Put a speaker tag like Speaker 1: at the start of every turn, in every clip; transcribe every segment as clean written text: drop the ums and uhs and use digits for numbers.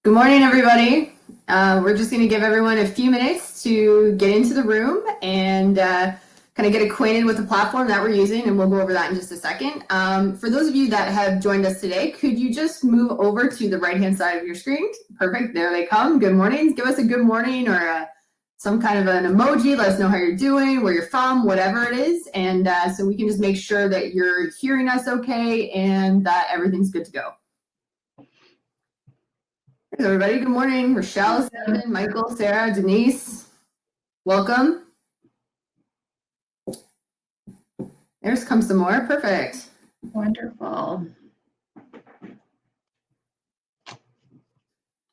Speaker 1: Good morning, everybody. We're just going to give everyone a few minutes to get into the room and kind of get acquainted with the platform that we're using, and we'll go over that in just a second. For those of you that have joined us today, could you just move over to the right-hand side of your screen? Perfect. There they come. Good morning. Give us a good morning or some kind of an emoji. Let us know how you're doing, where you're from, whatever it is. And so we can just make sure that you're hearing us okay and that everything's good to go. Hey everybody, good morning. Rochelle, Stephen, Michael, Sarah, Denise, welcome. There's come some more, perfect.
Speaker 2: Wonderful.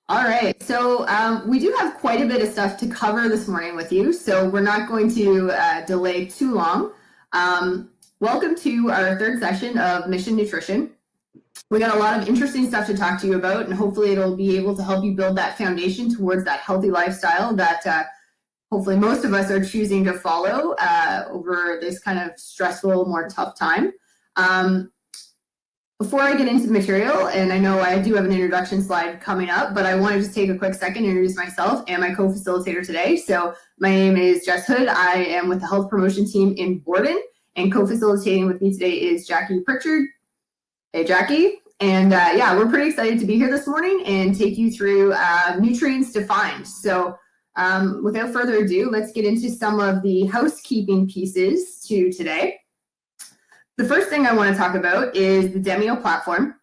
Speaker 1: All right, so we do have quite a bit of stuff to cover this morning with you, so we're not going to delay too long. Welcome to our third session of Mission Nutrition. We got a lot of interesting stuff to talk to you about, and hopefully it'll be able to help you build that foundation towards that healthy lifestyle that hopefully most of us are choosing to follow over this kind of stressful, more tough time. Before I get into the material, and I know I do have an introduction slide coming up, but I want to just take a quick second and introduce myself and my co-facilitator today. So my name is Jess Hood. I am with the health promotion team in Borden, and co-facilitating with me today is Jackie Pritchard. Hey, Jackie. And yeah, we're pretty excited to be here this morning and take you through nutrients defined. So without further ado, let's get into some of the housekeeping pieces to today. The first thing I want to talk about is the Demio platform.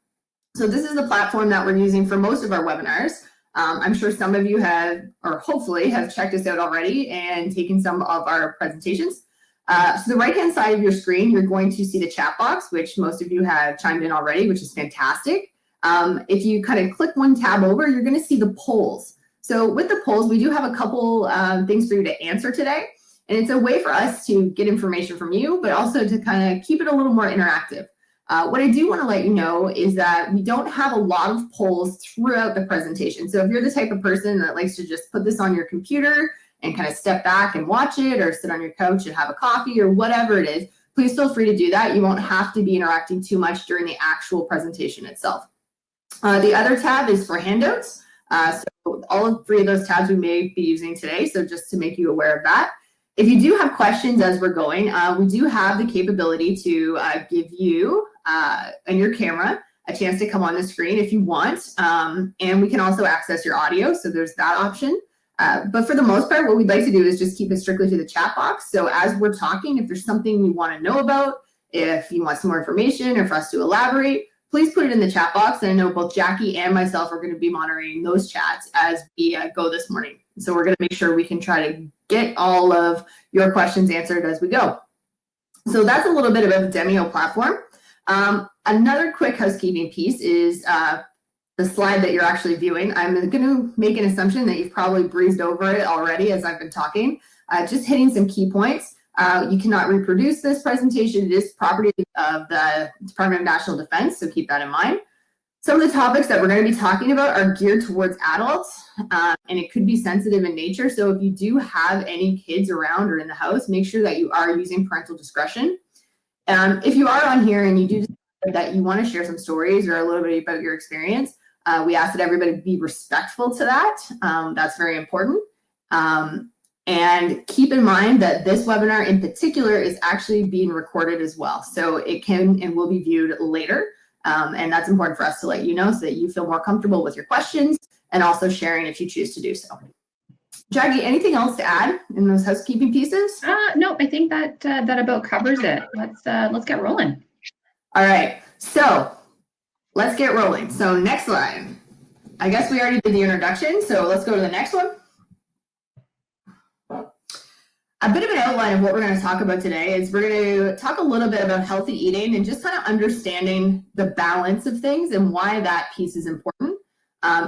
Speaker 1: So this is the platform that we're using for most of our webinars. I'm sure some of you have, or hopefully have checked us out already and taken some of our presentations. So the right-hand side of your screen, you're going to see the chat box, which most of you have chimed in already, which is fantastic. If you kind of click one tab over, you're going to see the polls. So with the polls, we do have a couple things for you to answer today. And it's a way for us to get information from you, but also to kind of keep it a little more interactive. What I do want to let you know is that we don't have a lot of polls throughout the presentation. So if you're the type of person that likes to just put this on your computer and kind of step back and watch it, or sit on your couch and have a coffee, or whatever it is, please feel free to do that. You won't have to be interacting too much during the actual presentation itself. The other tab is for handouts. So all three of those tabs we may be using today, so just to make you aware of that. If you do have questions as we're going, we do have the capability to give you and your camera a chance to come on the screen if you want, and we can also access your audio, so there's that option. But for the most part, what we'd like to do is just keep it strictly to the chat box. So as we're talking, if there's something you want to know about, if you want some more information or for us to elaborate, please put it in the chat box. And I know both Jackie and myself are going to be monitoring those chats as we go this morning. So we're going to make sure we can try to get all of your questions answered as we go. So that's a little bit about the Demio platform. Another quick housekeeping piece is the slide that you're actually viewing. I'm going to make an assumption that you've probably breezed over it already as I've been talking. Just hitting some key points. You cannot reproduce this presentation. It is property of the Department of National Defense, so keep that in mind. Some of the topics that we're going to be talking about are geared towards adults, and it could be sensitive in nature. So if you do have any kids around or in the house, make sure that you are using parental discretion. If you are on here and you do decide that you want to share some stories or a little bit about your experience, we ask that everybody be respectful to that. That's very important. And keep in mind that this webinar in particular is actually being recorded as well. So it can and will be viewed later. And that's important for us to let you know so that you feel more comfortable with your questions and also sharing if you choose to do so. Jackie, anything else to add in those housekeeping pieces?
Speaker 2: No, I think that that about covers it. Let's get rolling.
Speaker 1: All right, so let's get rolling. So next slide. I guess we already did the introduction, so let's go to the next one. A bit of an outline of what we're going to talk about today is we're going to talk a little bit about healthy eating and just kind of understanding the balance of things and why that piece is important.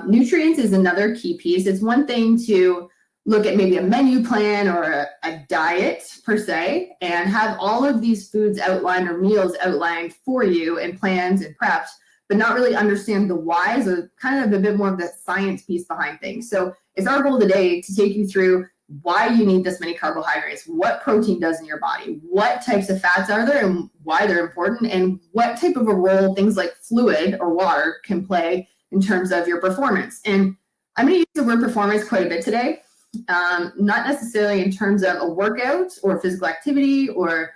Speaker 1: Nutrients is another key piece. It's one thing to look at maybe a menu plan or a diet per se and have all of these foods outlined or meals outlined for you and plans and prepped, but not really understand the whys or kind of a bit more of the science piece behind things. So it's our goal today to take you through why you need this many carbohydrates, what protein does in your body, what types of fats are there and why they're important, and what type of a role things like fluid or water can play in terms of your performance. And I'm going to use the word performance quite a bit today, not necessarily in terms of a workout or physical activity or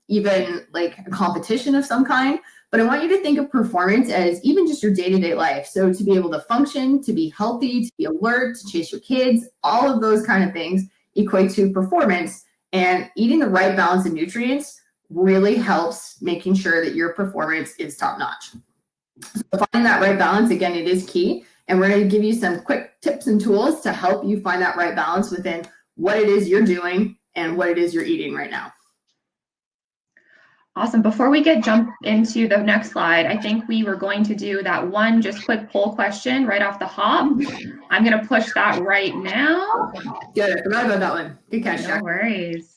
Speaker 1: even like a competition of some kind, but I want you to think of performance as even just your day-to-day life. So to be able to function, to be healthy, to be alert, to chase your kids, all of those kind of things equate to performance, and eating the right balance of nutrients really helps making sure that your performance is top-notch. So finding that right balance, again, it is key. And we're going to give you some quick tips and tools to help you find that right balance within what it is you're doing and what it is you're eating right now.
Speaker 2: Awesome. Before we jump into the next slide, I think we were going to do that one just quick poll question right off the hop. I'm going to push that right now.
Speaker 1: Good. I forgot about that one. Good catch, Jack.
Speaker 2: No worries.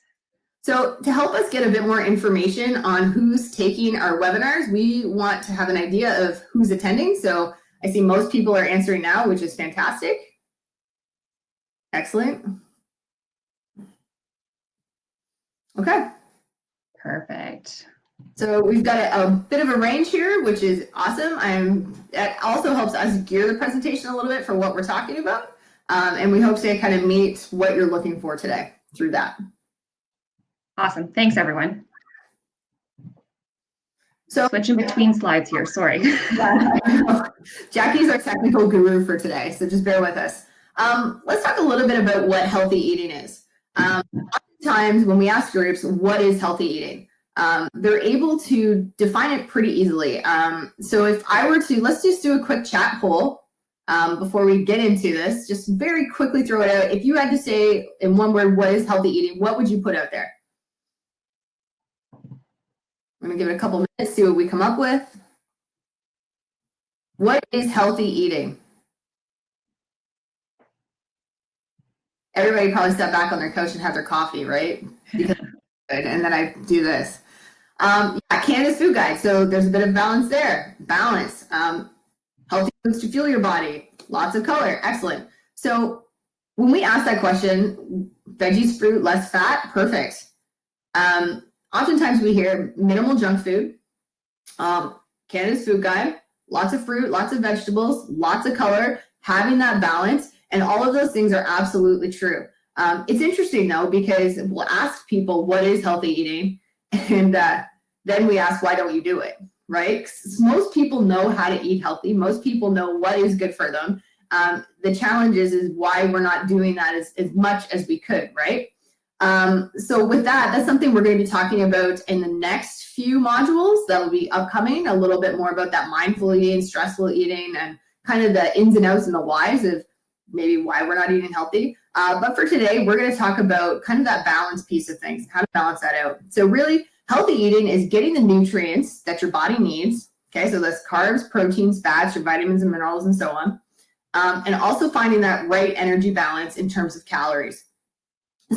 Speaker 1: So to help us get a bit more information on who's taking our webinars, we want to have an idea of who's attending. So I see most people are answering now, which is fantastic. Excellent. Okay.
Speaker 2: Perfect.
Speaker 1: So we've got a bit of a range here, which is awesome. That also helps us gear the presentation a little bit for what we're talking about. And we hope to kind of meet what you're looking for today through that.
Speaker 2: Awesome. Thanks, everyone.
Speaker 1: So
Speaker 2: switching between slides here, sorry.
Speaker 1: Jackie's our technical guru for today, so just bear with us. Let's talk a little bit about what healthy eating is. Oftentimes when we ask groups, what is healthy eating? They're able to define it pretty easily. So if I were to, let's just do a quick chat poll before we get into this, just very quickly throw it out. If you had to say in one word, what is healthy eating, what would you put out there? I'm gonna give it a couple minutes, see what we come up with. What is healthy eating? Everybody probably sat back on their couch and had their coffee, right? Because and then I do this. Yeah, Canada's food guide. So there's a bit of balance there. Balance. Healthy foods to fuel your body. Lots of color. Excellent. So when we ask that question, veggies, fruit, less fat, perfect. Oftentimes we hear minimal junk food. Canada's food guide. Lots of fruit, lots of vegetables, lots of color, having that balance. And all of those things are absolutely true. It's interesting though, because we'll ask people what is healthy eating, and then we ask, why don't you do it, right? 'Cause most people know how to eat healthy. Most people know what is good for them. The challenge is why we're not doing that as much as we could, right? So with that, that's something we're going to be talking about in the next few modules that will be upcoming, a little bit more about that mindful eating, stressful eating, and kind of the ins and outs and the whys of maybe why we're not eating healthy. But for today, we're going to talk about kind of that balance piece of things, how to balance that out. So really, healthy eating is getting the nutrients that your body needs. Okay, so that's carbs, proteins, fats, your vitamins and minerals, and so on. And also finding that right energy balance in terms of calories.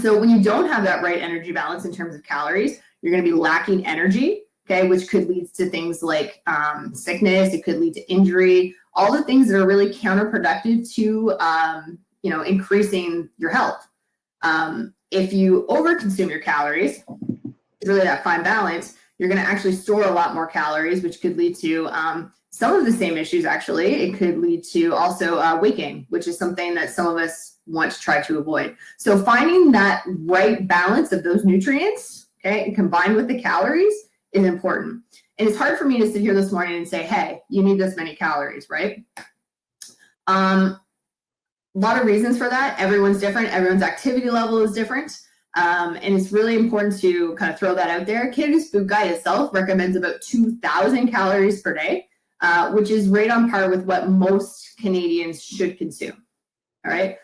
Speaker 1: So when you don't have that right energy balance in terms of calories, you're going to be lacking energy, okay, which could lead to things like sickness. It could lead to injury, all the things that are really counterproductive to, increasing your health. If you overconsume your calories, it's really that fine balance, you're going to actually store a lot more calories, which could lead to some of the same issues, actually. It could lead to also weight gain, which is something that some of us want to try to avoid. So finding that right balance of those nutrients, okay, and combined with the calories is important. And it's hard for me to sit here this morning and say, hey, you need this many calories, right? A lot of reasons for that. Everyone's different. Everyone's activity level is different. And it's really important to kind of throw that out there. Canada's Food Guide itself recommends about 2,000 calories per day, which is right on par with what most Canadians should consume. All right.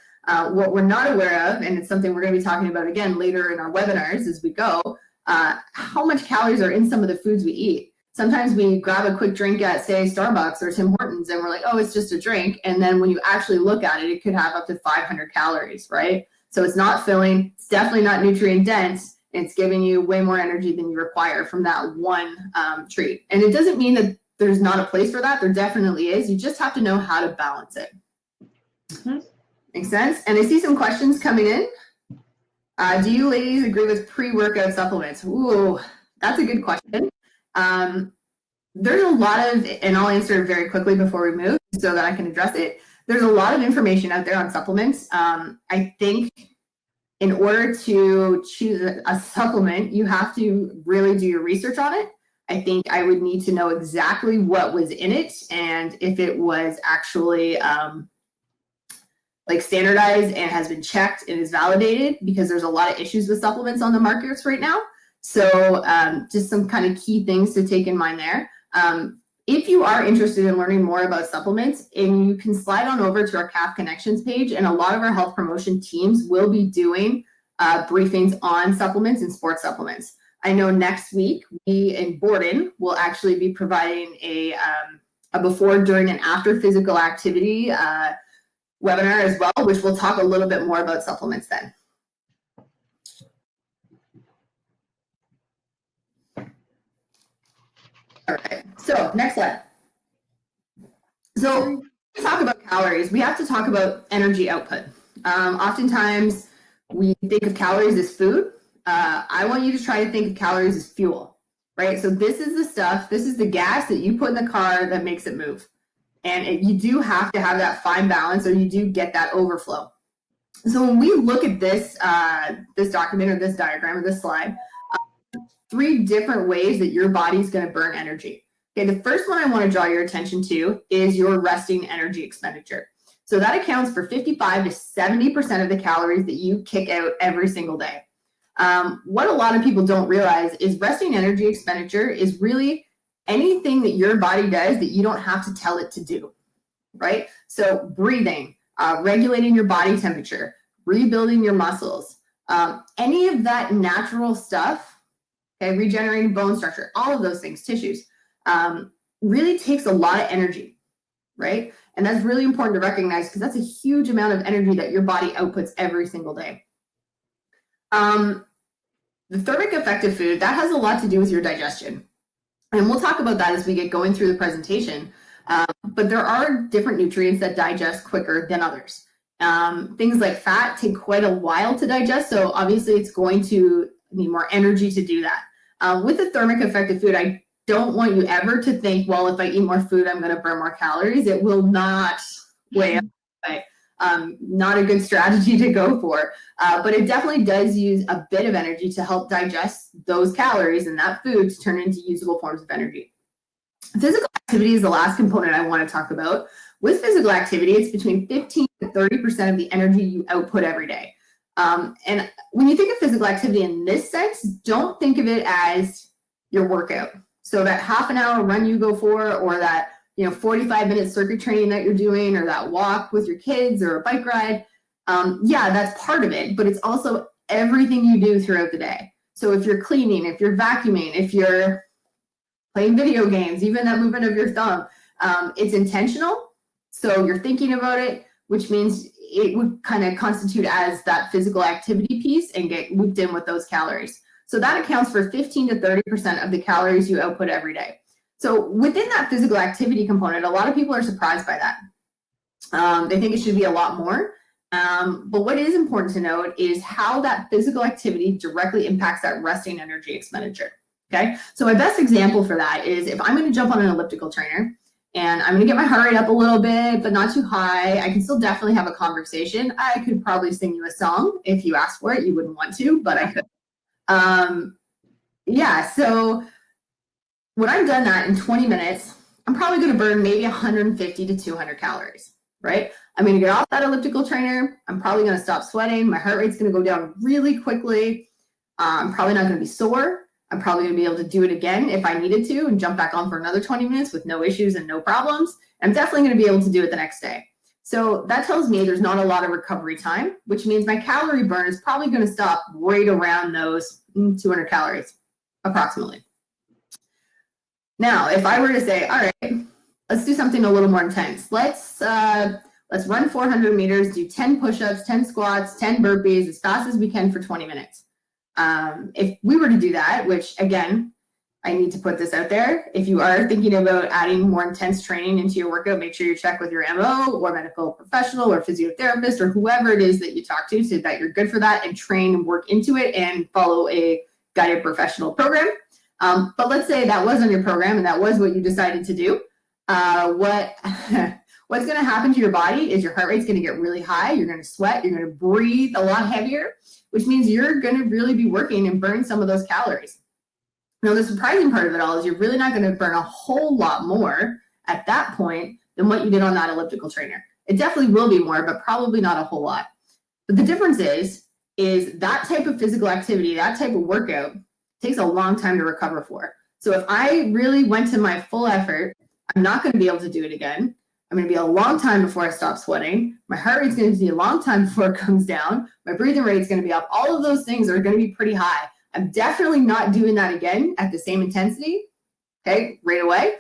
Speaker 1: What we're not aware of, and it's something we're going to be talking about again later in our webinars as we go, how much calories are in some of the foods we eat. Sometimes we grab a quick drink at, say, Starbucks or Tim Hortons, and we're like, oh, it's just a drink. And then when you actually look at it, it could have up to 500 calories, right? So it's not filling, it's definitely not nutrient dense, and it's giving you way more energy than you require from that one treat. And it doesn't mean that there's not a place for that. There definitely is. You just have to know how to balance it. Mm-hmm. Makes sense? And I see some questions coming in. Do you ladies agree with pre-workout supplements? Ooh, that's a good question. There's a lot of, and I'll answer it very quickly before we move so that I can address it. There's a lot of information out there on supplements. I think in order to choose a supplement, you have to really do your research on it. I think I would need to know exactly what was in it and if it was actually like standardized and has been checked and is validated, because there's a lot of issues with supplements on the markets right now. So just some kind of key things to take in mind there. If you are interested in learning more about supplements, and you can slide on over to our CAF Connections page, and a lot of our health promotion teams will be doing briefings on supplements and sports supplements. I know next week we in Borden will actually be providing a before, during, and after physical activity webinar as well, which we'll talk a little bit more about supplements then. All right, so next slide. So to talk about calories, we have to talk about energy output. Oftentimes we think of calories as food. I want you to try to think of calories as fuel, right? So this is the stuff, this is the gas that you put in the car that makes it move. And you do have to have that fine balance, or you do get that overflow. So when we look at this, this document or this diagram or this slide, 3 different ways that your body's going to burn energy. Okay, the first one I want to draw your attention to is your resting energy expenditure. So that accounts for 55 to 70% of the calories that you kick out every single day. What a lot of people don't realize is resting energy expenditure is really anything that your body does that you don't have to tell it to do, right? So breathing, regulating your body temperature, rebuilding your muscles, any of that natural stuff, okay, regenerating bone structure, all of those things, tissues, really takes a lot of energy, right? And that's really important to recognize, because that's a huge amount of energy that your body outputs every single day. The thermic effect of food, that has a lot to do with your digestion. And we'll talk about that as we get going through the presentation. But there are different nutrients that digest quicker than others. Things like fat take quite a while to digest, so obviously it's going to need more energy to do that. With the thermic effect of food, I don't want you ever to think, well, if I eat more food, I'm going to burn more calories. It will not weigh up. Not a good strategy to go for, but it definitely does use a bit of energy to help digest those calories and that food to turn into usable forms of energy. Physical activity is the last component I want to talk about. With physical activity, it's between 15 to 30% of the energy you output every day. And when you think of physical activity in this sense, don't think of it as your workout. So that half an hour run you go for, or that 45-minute circuit training that you're doing, or that walk with your kids, or a bike ride. Yeah, that's part of it, but it's also everything you do throughout the day. So if you're cleaning, if you're vacuuming, if you're playing video games, even that movement of your thumb, it's intentional. So you're thinking about it, which means it would kind of constitute as that physical activity piece and get looped in with those calories. So that accounts for 15 to 30% of the calories you output every day. So within that physical activity component, a lot of people are surprised by that. They think it should be a lot more. But what is important to note is how that physical activity directly impacts that resting energy expenditure. Okay, so my best example for that is if I'm going to jump on an elliptical trainer and I'm going to get my heart rate up a little bit, but not too high, I can still definitely have a conversation. I could probably sing you a song if you asked for it. You wouldn't want to, but I could. Yeah, so when I've done that in 20 minutes, I'm probably going to burn maybe 150 to 200 calories, right? I'm going to get off that elliptical trainer. I'm probably going to stop sweating. My heart rate's going to go down really quickly. I'm probably not going to be sore. I'm probably going to be able to do it again if I needed to and jump back on for another 20 minutes with no issues and no problems. I'm definitely going to be able to do it the next day. So that tells me there's not a lot of recovery time, which means my calorie burn is probably going to stop right around those 200 calories approximately. Now, if I were to say, all right, let's do something a little more intense. Let's run 400 meters, do 10 push-ups, 10 squats, 10 burpees as fast as we can for 20 minutes. If we were to do that, which again, I need to put this out there, if you are thinking about adding more intense training into your workout, make sure you check with your MO or medical professional or physiotherapist or whoever it is that you talk to so that you're good for that and train and work into it and follow a guided professional program. But let's say that was on your program and that was what you decided to do. What what's going to happen to your body is your heart rate's going to get really high. You're going to sweat. You're going to breathe a lot heavier, which means you're going to really be working and burning some of those calories. Now, the surprising part of it all is you're really not going to burn a whole lot more at that point than what you did on that elliptical trainer. It definitely will be more, but probably not a whole lot. But the difference is that type of physical activity, that type of workout takes a long time to recover for. So if I really went to my full effort, I'm not going to be able to do it again. I'm going to be a long time before I stop sweating. My heart rate's going to be a long time before it comes down. My breathing rate's going to be up. All of those things are going to be pretty high. I'm definitely not doing that again at the same intensity, okay, right away.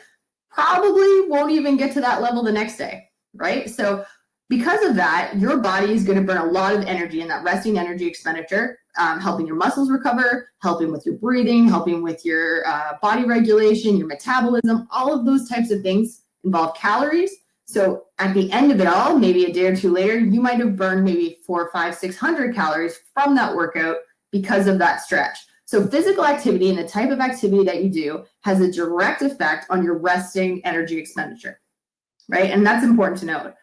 Speaker 1: Probably won't even get to that level the next day, right? So because of that, your body is going to burn a lot of energy in that resting energy expenditure, helping your muscles recover, helping with your breathing, helping with your body regulation, your metabolism. All of those types of things involve calories. So at the end of it all, maybe a day or two later, you might have burned maybe 400, 500, 600 calories from that workout because of that stretch. So physical activity and the type of activity that you do has a direct effect on your resting energy expenditure, right? And that's important to note.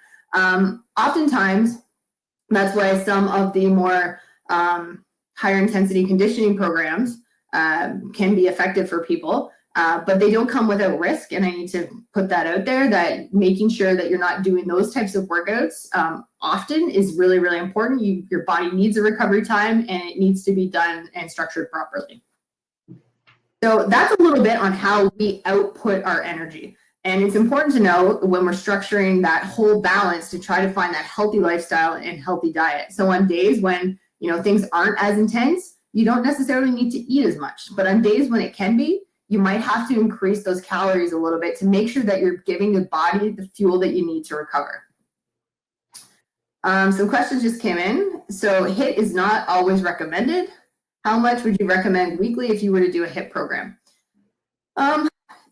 Speaker 1: Oftentimes, that's why some of the more higher intensity conditioning programs can be effective for people, but they don't come without risk. And I need to put that out there, that making sure that you're not doing those types of workouts often is really, really important. Your body needs a recovery time, and it needs to be done and structured properly. So that's a little bit on how we output our energy. And it's important to know when we're structuring that whole balance to try to find that healthy lifestyle and healthy diet. So on days when things aren't as intense, you don't necessarily need to eat as much. But on days when it can be, you might have to increase those calories a little bit to make sure that you're giving the body the fuel that you need to recover. Some questions just came in. So HIIT is not always recommended. How much would you recommend weekly if you were to do a HIIT program?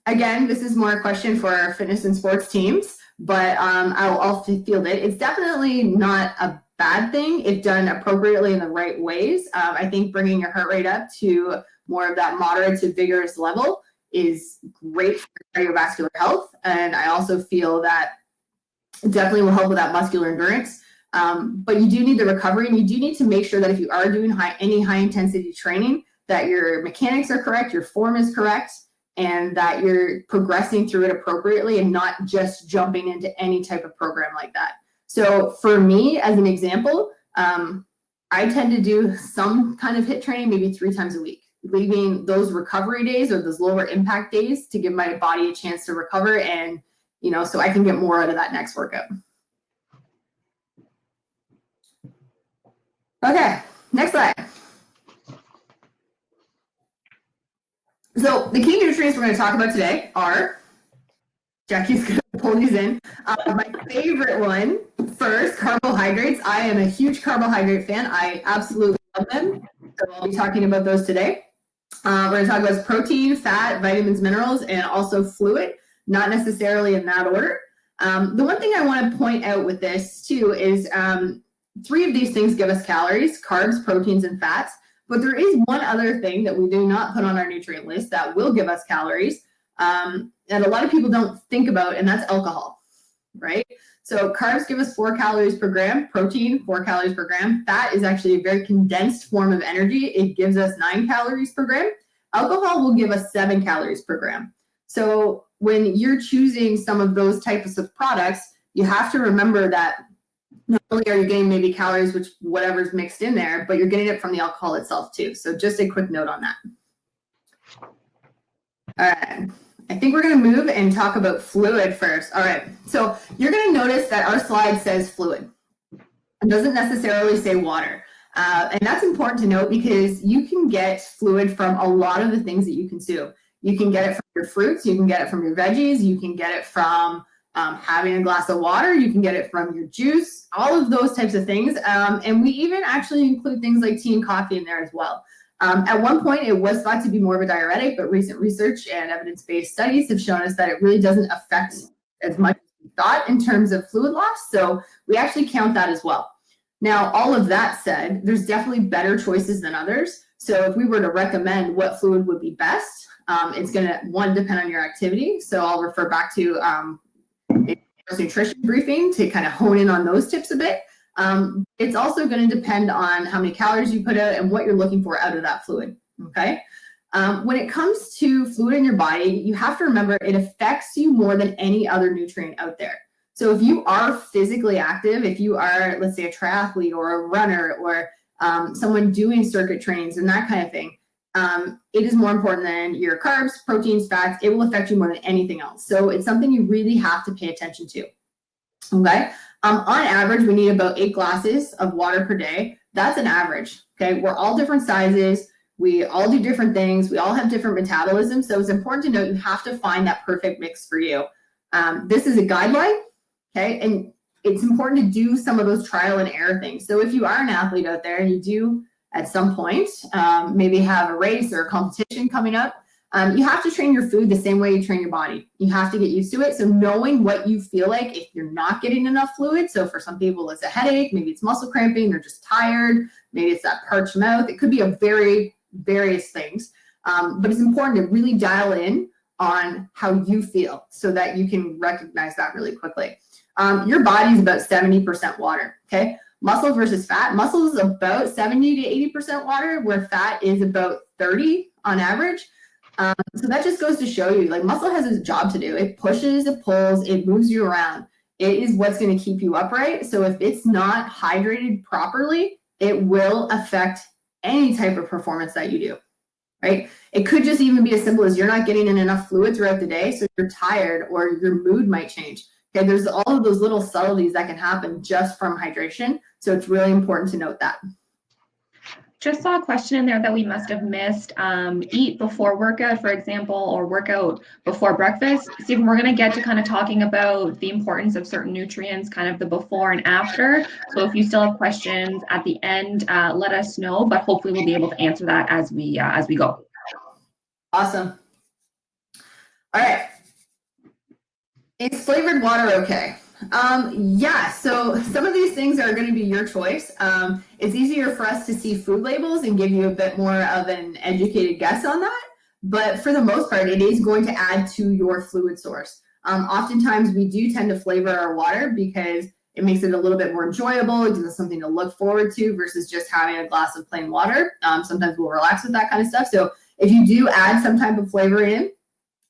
Speaker 1: Again, this is more a question for our fitness and sports teams, but I'll field it. It's definitely not a bad thing if done appropriately in the right ways. I think bringing your heart rate up to more of that moderate to vigorous level is great for cardiovascular health. And I also feel that it definitely will help with that muscular endurance. But you do need the recovery, and you do need to make sure that if you are doing any high intensity training, that your mechanics are correct, your form is correct, and that you're progressing through it appropriately and not just jumping into any type of program like that. So for me, as an example, I tend to do some kind of HIIT training maybe 3 times a week, leaving those recovery days or those lower impact days to give my body a chance to recover and, so I can get more out of that next workout. Okay, next slide. So the key nutrients we're going to talk about today are, Jackie's going to pull these in. My favorite one, first, carbohydrates. I am a huge carbohydrate fan. I absolutely love them. So I'll be talking about those today. We're going to talk about protein, fat, vitamins, minerals, and also fluid, not necessarily in that order. The one thing I want to point out with this too is 3 of these things give us calories: carbs, proteins, and fats. But there is one other thing that we do not put on our nutrient list that will give us calories, and a lot of people don't think about, and that's alcohol, right? So carbs give us 4 calories per gram, protein 4 calories per gram. Fat is actually a very condensed form of energy. It gives us 9 calories per gram. Alcohol will give us 7 calories per gram. So when you're choosing some of those types of products, you have to remember that not only are you getting maybe calories, which whatever's mixed in there, but you're getting it from the alcohol itself too. So just a quick note on that. All right. I think we're going to move and talk about fluid first. All right. So you're going to notice that our slide says fluid. It doesn't necessarily say water. And that's important to note because you can get fluid from a lot of the things that you consume. You can get it from your fruits. You can get it from your veggies. You can get it from having a glass of water. You can get it from your juice, all of those types of things. And we even actually include things like tea and coffee in there as well. At one point, it was thought to be more of a diuretic, but recent research and evidence-based studies have shown us that it really doesn't affect as much as we thought in terms of fluid loss. So we actually count that as well. Now, all of that said, there's definitely better choices than others. So if we were to recommend what fluid would be best, it's going to, one, depend on your activity. So I'll refer back to nutrition briefing to kind of hone in on those tips a bit. It's also going to depend on how many calories you put out and what you're looking for out of that fluid, okay? When it comes to fluid in your body, you have to remember it affects you more than any other nutrient out there. So if you are physically active, if you are, let's say, a triathlete or a runner or someone doing circuit trainings and that kind of thing, it is more important than your carbs, proteins, fats. It will affect you more than anything else. So it's something you really have to pay attention to, okay? On average, we need about 8 glasses of water per day. That's an average, okay? We're all different sizes. We all do different things. We all have different metabolism. So it's important to note you have to find that perfect mix for you. This is a guideline, okay? And it's important to do some of those trial and error things. So if you are an athlete out there and you do at some point maybe have a race or a competition coming up, you have to train your food the same way you train your body. You have to get used to it. So knowing what you feel like if you're not getting enough fluid. So for some people, it's a headache, maybe it's muscle cramping, they're just tired, maybe it's that parched mouth. It could be a various things. But it's important to really dial in on how you feel so that you can recognize that really quickly. Your body is about 70% water, okay? Muscle versus fat. Muscle is about 70 to 80% water, where fat is about 30 on average. So that just goes to show you, like, muscle has a job to do. It pushes, it pulls, it moves you around. It is what's going to keep you upright. So if it's not hydrated properly, it will affect any type of performance that you do, right? It could just even be as simple as you're not getting in enough fluid throughout the day, so you're tired or your mood might change. Okay, there's all of those little subtleties that can happen just from hydration. So it's really important to note that.
Speaker 2: Just saw a question in there that we must have missed. Eat before workout, for example, or workout before breakfast. Stephen, we're going to get to kind of talking about the importance of certain nutrients, kind of the before and after. So if you still have questions at the end, let us know, but hopefully we'll be able to answer that as we go.
Speaker 1: Awesome. All right. Is flavored water okay? Yeah, so some of these things are going to be your choice. It's easier for us to see food labels and give you a bit more of an educated guess on that. But for the most part, it is going to add to your fluid source. Oftentimes, we do tend to flavor our water because it makes it a little bit more enjoyable. It gives us something to look forward to versus just having a glass of plain water. Sometimes we'll relax with that kind of stuff. So if you do add some type of flavor in,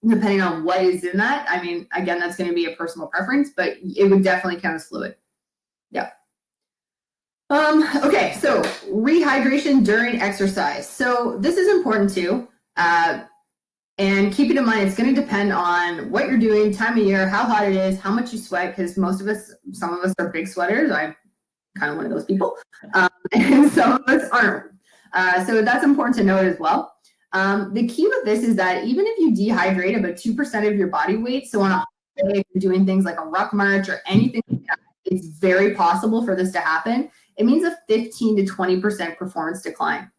Speaker 1: depending on what is in that, I mean, again, that's going to be a personal preference, but it would definitely count as fluid. Yeah. Okay, so rehydration during exercise. So this is important too. And keep it in mind, it's going to depend on what you're doing, time of year, how hot it is, how much you sweat, because some of us are big sweaters. I'm kind of one of those people. And some of us aren't. So that's important to note as well. The key with this is that even if you dehydrate about 2% of your body weight, so on a day, if you're doing things like a ruck march or anything like that, it's very possible for this to happen. It means a 15 to 20% performance decline.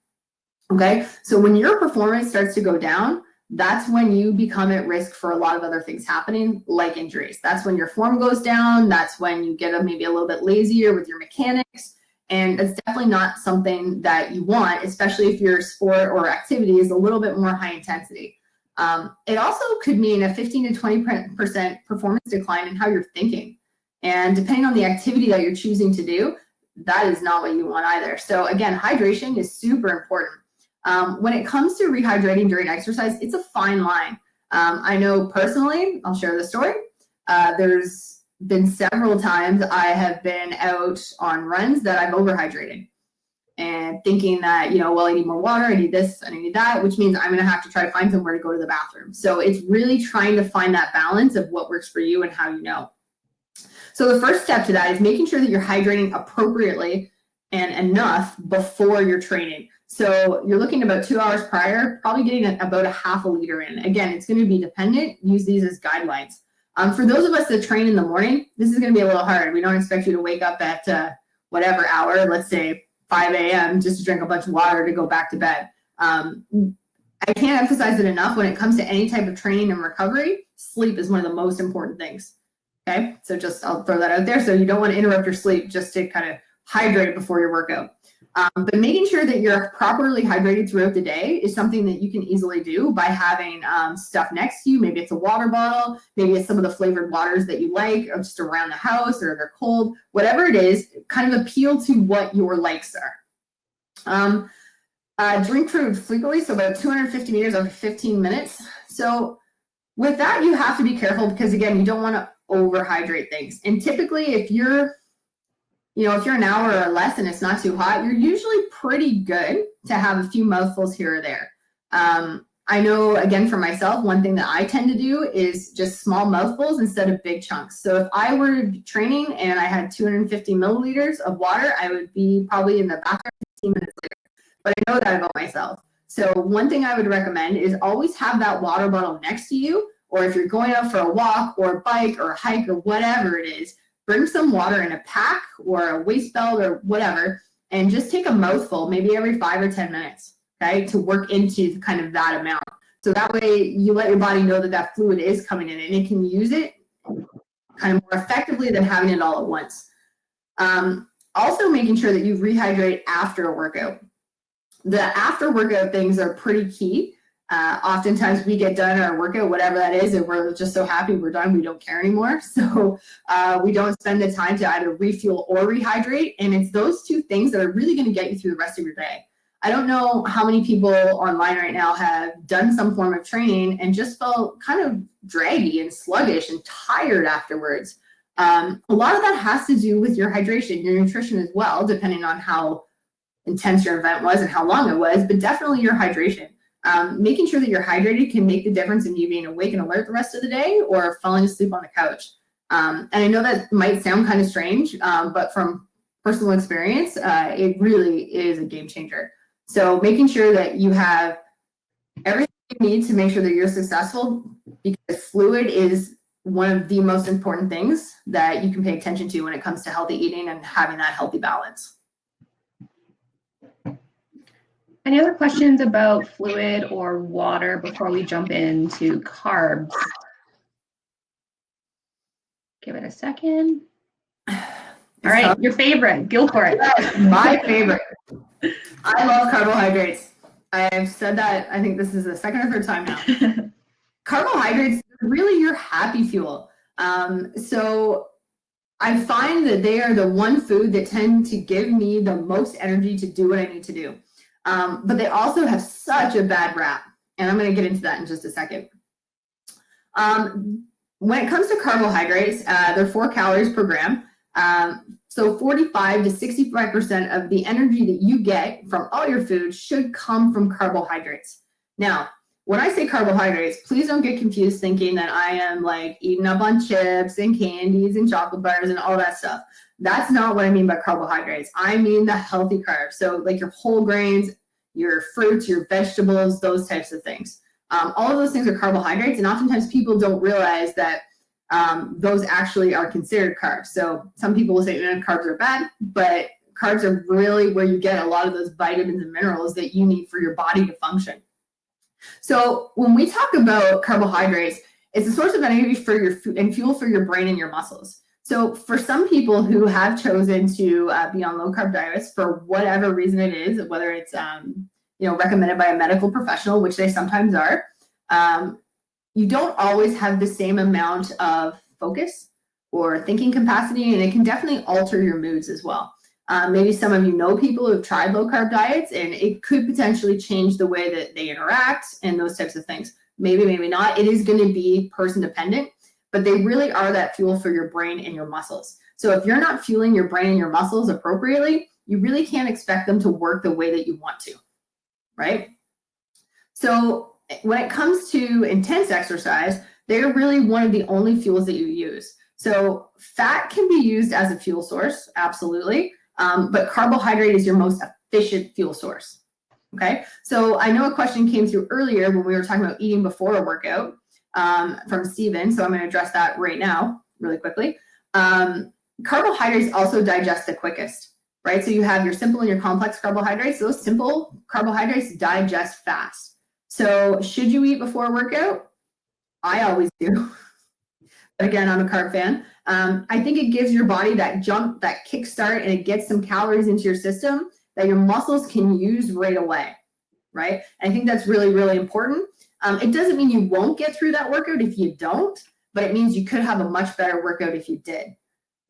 Speaker 1: Okay, so when your performance starts to go down, that's when you become at risk for a lot of other things happening, like injuries. That's when your form goes down. That's when you get maybe a little bit lazier with your mechanics. And it's definitely not something that you want, especially if your sport or activity is a little bit more high intensity. It also could mean a 15 to 20% performance decline in how you're thinking. And depending on the activity that you're choosing to do, that is not what you want either. So again, hydration is super important. When it comes to rehydrating during exercise, it's a fine line. I know personally, I'll share the story. There's been several times I have been out on runs that I've overhydrated and thinking that, well, I need more water, I need this, I need that, which means I'm going to have to try to find somewhere to go to the bathroom. So it's really trying to find that balance of what works for you and how you know. So the first step to that is making sure that you're hydrating appropriately and enough before you're training. So you're looking about 2 hours prior, probably getting about a half a liter in. Again, it's going to be dependent. Use these as guidelines. For those of us that train in the morning, this is going to be a little hard. We don't expect you to wake up at whatever hour, let's say 5 a.m., just to drink a bunch of water to go back to bed. I can't emphasize it enough. When it comes to any type of training and recovery, sleep is one of the most important things. Okay, so I'll throw that out there. So you don't want to interrupt your sleep just to kind of hydrate before your workout. But making sure that you're properly hydrated throughout the day is something that you can easily do by having stuff next to you. Maybe it's a water bottle, maybe it's some of the flavored waters that you like, or just around the house, or they're cold, whatever it is, kind of appeal to what your likes are. Drink fluid frequently, so about 250 meters every 15 minutes. So with that, you have to be careful because, again, you don't want to overhydrate things. And typically, if you're an hour or less and it's not too hot, you're usually pretty good to have a few mouthfuls here or there. I know, again, for myself, one thing that I tend to do is just small mouthfuls instead of big chunks. So if I were training and I had 250 milliliters of water, I would be probably in the bathroom 15 minutes later. But I know that about myself. So one thing I would recommend is always have that water bottle next to you, or if you're going out for a walk or a bike or a hike or whatever it is, bring some water in a pack or a waist belt or whatever, and just take a mouthful, maybe every 5 or 10 minutes, okay, to work into kind of that amount. So that way you let your body know that that fluid is coming in and it can use it kind of more effectively than having it all at once. Also making sure that you rehydrate after a workout. The after workout things are pretty key. Oftentimes we get done our workout, whatever that is, and we're just so happy we're done, we don't care anymore. So we don't spend the time to either refuel or rehydrate. And it's those two things that are really going to get you through the rest of your day. I don't know how many people online right now have done some form of training and just felt kind of draggy and sluggish and tired afterwards. A lot of that has to do with your hydration, your nutrition as well, depending on how intense your event was and how long it was, but definitely your hydration. Making sure that you're hydrated can make the difference in you being awake and alert the rest of the day or falling asleep on the couch. And I know that might sound kind of strange, but from personal experience, it really is a game changer. So making sure that you have everything you need to make sure that you're successful, because fluid is one of the most important things that you can pay attention to when it comes to healthy eating and having that healthy balance.
Speaker 2: Any other questions about fluid or water before we jump into carbs? Give it a second. All right, your favorite, go for it.
Speaker 1: My favorite. I love carbohydrates. I've said that, I think this is the second or third time now. Carbohydrates are really your happy fuel. So I find that they are the one food that tend to give me the most energy to do what I need to do. But they also have such a bad rap, and I'm going to get into that in just a second. When it comes to carbohydrates, they're 4 calories per gram. So 45 to 65% of the energy that you get from all your food should come from carbohydrates. Now, when I say carbohydrates, please don't get confused thinking that I am like eating up on chips and candies and chocolate bars and all that stuff. That's not what I mean by carbohydrates. I mean the healthy carbs. So like your whole grains, your fruits, your vegetables, those types of things. All of those things are carbohydrates, and oftentimes people don't realize that those actually are considered carbs. So some people will say carbs are bad, but carbs are really where you get a lot of those vitamins and minerals that you need for your body to function. So when we talk about carbohydrates, it's a source of energy for your food and fuel for your brain and your muscles. So for some people who have chosen to be on low carb diets for whatever reason it is, whether it's recommended by a medical professional, which they sometimes are, you don't always have the same amount of focus or thinking capacity, and it can definitely alter your moods as well. Maybe some of you know people who have tried low carb diets, and it could potentially change the way that they interact and those types of things. Maybe, maybe not. It is going to be person dependent, but they really are that fuel for your brain and your muscles. So if you're not fueling your brain and your muscles appropriately, you really can't expect them to work the way that you want to, right? So when it comes to intense exercise, they're really one of the only fuels that you use. So fat can be used as a fuel source, absolutely. But carbohydrate is your most efficient fuel source. Okay, so I know a question came through earlier when we were talking about eating before a workout from Steven, so I'm going to address that right now really quickly. Carbohydrates also digest the quickest, right? So you have your simple and your complex carbohydrates. Those simple carbohydrates digest fast. So should you eat before a workout? I always do. again, I'm a carb fan. I think it gives your body that jump, that kickstart, and it gets some calories into your system that your muscles can use right away, right? And I think that's really, really important. It doesn't mean you won't get through that workout if you don't, but it means you could have a much better workout if you did,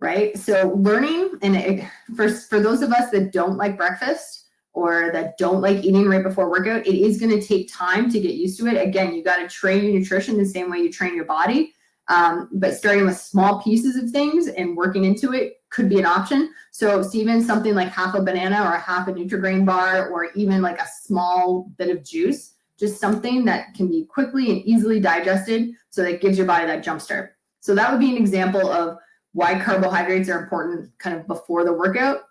Speaker 1: right? So learning, and for those of us that don't like breakfast or that don't like eating right before workout, it is going to take time to get used to it. Again, you got to train your nutrition the same way you train your body. But starting with small pieces of things and working into it could be an option. So even something like half a banana or a half a Nutri-Grain bar, or even like a small bit of juice, just something that can be quickly and easily digested, so that gives your body that jump start. So that would be an example of why carbohydrates are important kind of before the workout,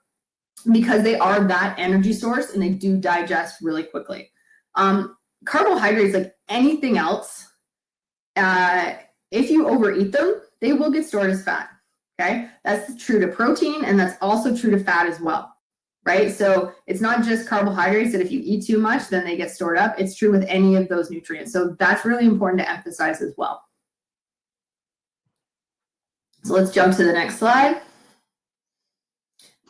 Speaker 1: because they are that energy source and they do digest really quickly. Carbohydrates, like anything else, if you overeat them, they will get stored as fat, okay? That's true to protein, and that's also true to fat as well, right? So it's not just carbohydrates that if you eat too much, then they get stored up. It's true with any of those nutrients. So that's really important to emphasize as well. So let's jump to the next slide.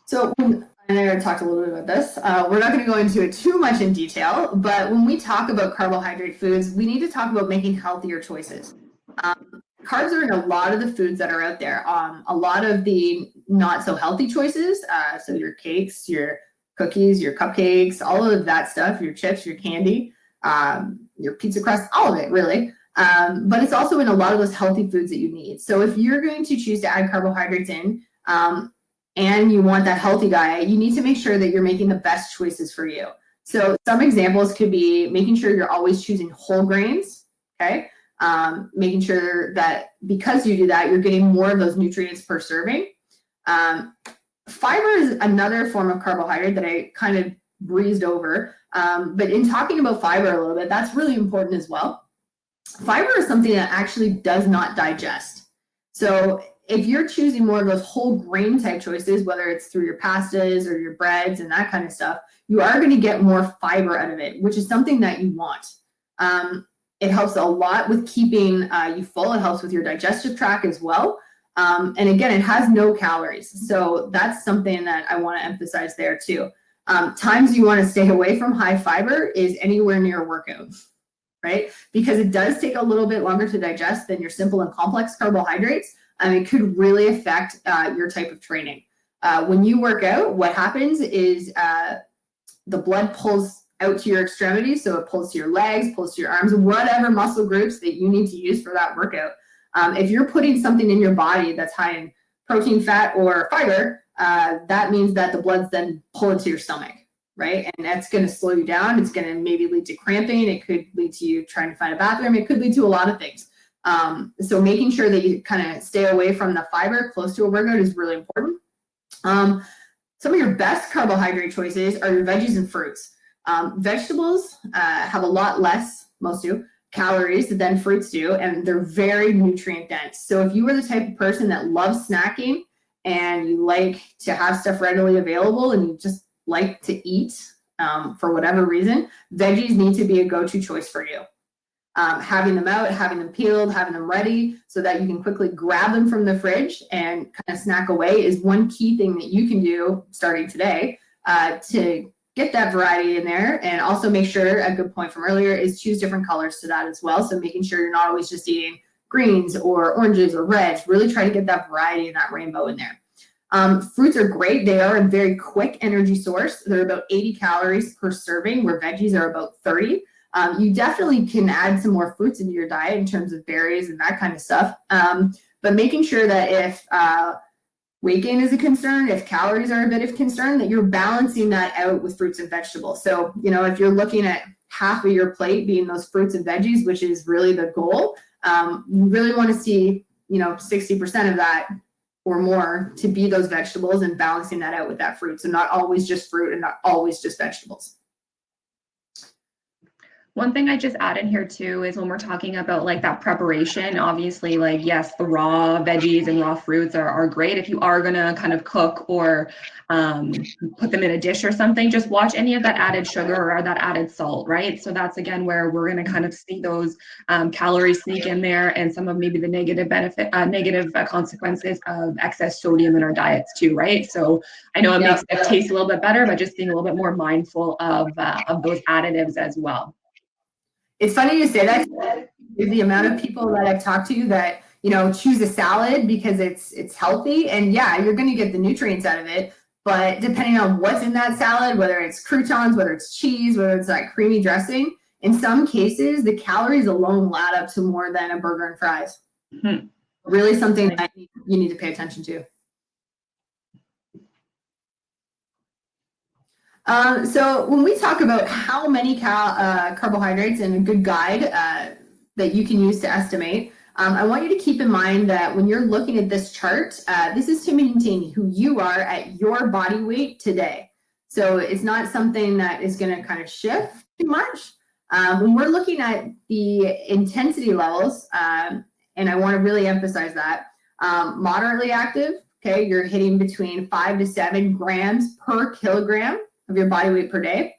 Speaker 1: So, and I already talked a little bit about this. We're not going to go into it too much in detail, but when we talk about carbohydrate foods, we need to talk about making healthier choices. Carbs are in a lot of the foods that are out there. A lot of the not so healthy choices, so your cakes, your cookies, your cupcakes, all of that stuff, your chips, your candy, your pizza crust, all of it really. But it's also in a lot of those healthy foods that you need. So if you're going to choose to add carbohydrates in, and you want that healthy diet, you need to make sure that you're making the best choices for you. So some examples could be making sure you're always choosing whole grains, okay? Making sure that because you do that, you're getting more of those nutrients per serving. Fiber is another form of carbohydrate that I kind of breezed over. But in talking about fiber a little bit, that's really important as well. Fiber is something that actually does not digest. So if you're choosing more of those whole grain type choices, whether it's through your pastas or your breads and that kind of stuff, you are going to get more fiber out of it, which is something that you want. It helps a lot with keeping you full. It helps with your digestive tract as well. And again, it has no calories. So that's something that I want to emphasize there too. Times you want to stay away from high fiber is anywhere near a workout, right? Because it does take a little bit longer to digest than your simple and complex carbohydrates. It could really affect your type of training. When you work out, what happens is the blood pulls out to your extremities. So it pulls to your legs, pulls to your arms, whatever muscle groups that you need to use for that workout. If you're putting something in your body that's high in protein, fat, or fiber, that means that the blood's then pulling to your stomach, right? And that's going to slow you down. It's going to maybe lead to cramping. It could lead to you trying to find a bathroom. It could lead to a lot of things. So making sure that you kind of stay away from the fiber close to a workout is really important. Some of your best carbohydrate choices are your veggies and fruits. Vegetables have a lot less, most do, calories than fruits do, and they're very nutrient dense. So if you are the type of person that loves snacking and you like to have stuff readily available and you just like to eat for whatever reason, veggies need to be a go-to choice for you. Having them out, having them peeled, having them ready so that you can quickly grab them from the fridge and kind of snack away is one key thing that you can do starting today to get that variety in there. And also make sure, a good point from earlier, is choose different colors to that as well. So making sure you're not always just eating greens or oranges or reds, really try to get that variety and that rainbow in there. Fruits are great. They are a very quick energy source. They're about 80 calories per serving, where veggies are about 30. You definitely can add some more fruits into your diet in terms of berries and that kind of stuff. But making sure that if weight gain is a concern, if calories are a bit of concern, that you're balancing that out with fruits and vegetables. So, you know, if you're looking at half of your plate being those fruits and veggies, which is really the goal, you really want to see, you know, 60% of that or more to be those vegetables and balancing that out with that fruit. So not always just fruit and not always just vegetables.
Speaker 2: One thing I just add in here too is when we're talking about like that preparation, obviously, like, yes, the raw veggies and raw fruits are great. If you are gonna kind of cook or put them in a dish or something, just watch any of that added sugar or that added salt, right? So that's again where we're gonna kind of see those calories sneak in there and some of maybe the negative consequences of excess sodium in our diets too, right? So I know it makes it taste a little bit better, but just being a little bit more mindful of those additives as well.
Speaker 1: It's funny you say that. The amount of people that I've talked to that, choose a salad because it's healthy, and yeah, you're going to get the nutrients out of it, but depending on what's in that salad, whether it's croutons, whether it's cheese, whether it's that creamy dressing, in some cases the calories alone add up to more than a burger and fries. Really something that you need to pay attention to. So when we talk about how many carbohydrates and a good guide that you can use to estimate, I want you to keep in mind that when you're looking at this chart, this is to maintain who you are at your body weight today. So it's not something that is going to kind of shift too much. When we're looking at the intensity levels, and I want to really emphasize that, moderately active, okay, you're hitting between 5 to 7 grams per kilogram of your body weight per day.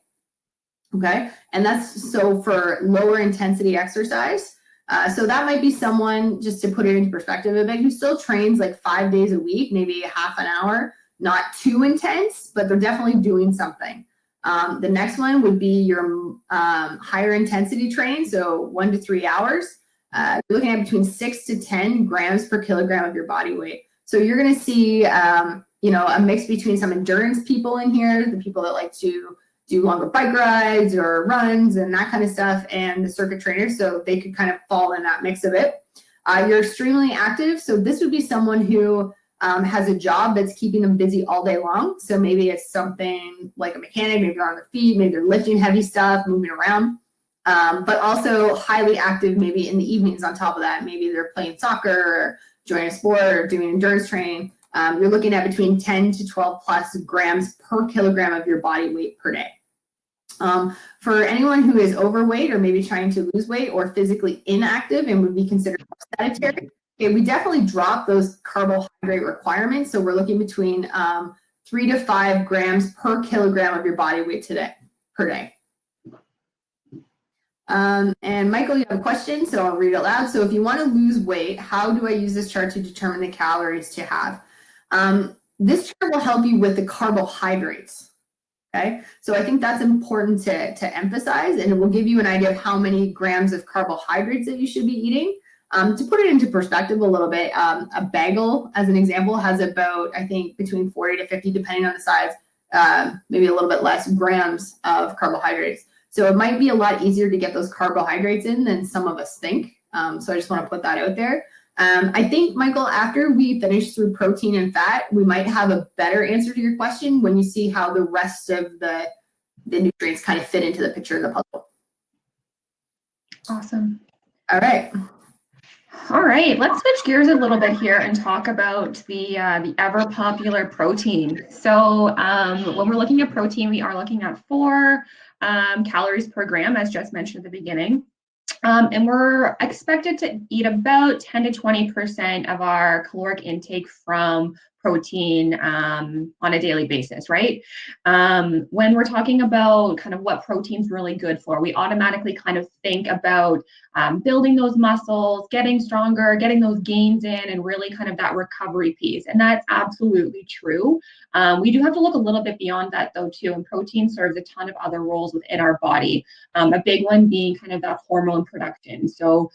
Speaker 1: Okay, and that's so for lower intensity exercise. So that might be someone, just to put it into perspective a bit, who still trains like 5 days a week, maybe half an hour, not too intense, but they're definitely doing something. The next one would be your higher intensity training, so 1 to 3 hours. You're looking at between 6 to 10 grams per kilogram of your body weight. So you're going to see, a mix between some endurance people in here, the people that like to do longer bike rides or runs and that kind of stuff, and the circuit trainers, so they could kind of fall in that mix of it. You're extremely active, so this would be someone who has a job that's keeping them busy all day long. So maybe it's something like a mechanic, maybe they're on their feet, maybe they're lifting heavy stuff, moving around, but also highly active maybe in the evenings on top of that. Maybe they're playing soccer or joining a sport or doing endurance training. You're looking at between 10 to 12 plus grams per kilogram of your body weight per day. For anyone who is overweight or maybe trying to lose weight or physically inactive and would be considered sedentary, okay, we definitely drop those carbohydrate requirements. So we're looking between 3 to 5 grams per kilogram of your body weight per day. And Michael, you have a question, so I'll read it loud. So if you want to lose weight, how do I use this chart to determine the calories to have? This chart will help you with the carbohydrates. Okay, so I think that's important to emphasize, and it will give you an idea of how many grams of carbohydrates that you should be eating. To put it into perspective a little bit, a bagel, as an example, has about, I think, between 40 to 50, depending on the size, maybe a little bit less grams of carbohydrates. So it might be a lot easier to get those carbohydrates in than some of us think. So I just want to put that out there. I think, Michael, after we finish through protein and fat, we might have a better answer to your question when you see how the rest of the nutrients kind of fit into the picture of the puzzle.
Speaker 2: Awesome.
Speaker 1: All right.
Speaker 2: All right, let's switch gears a little bit here and talk about the ever popular protein. So when we're looking at protein, we are looking at 4 calories per gram, as just mentioned at the beginning. And we're expected to eat about 10 to 20% of our caloric intake from protein on a daily basis, right? When we're talking about kind of what protein's really good for, we automatically kind of think about building those muscles, getting stronger, getting those gains in, and really kind of that recovery piece. And that's absolutely true. We do have to look a little bit beyond that though too, and protein serves a ton of other roles within our body. A big one being kind of that hormone production. So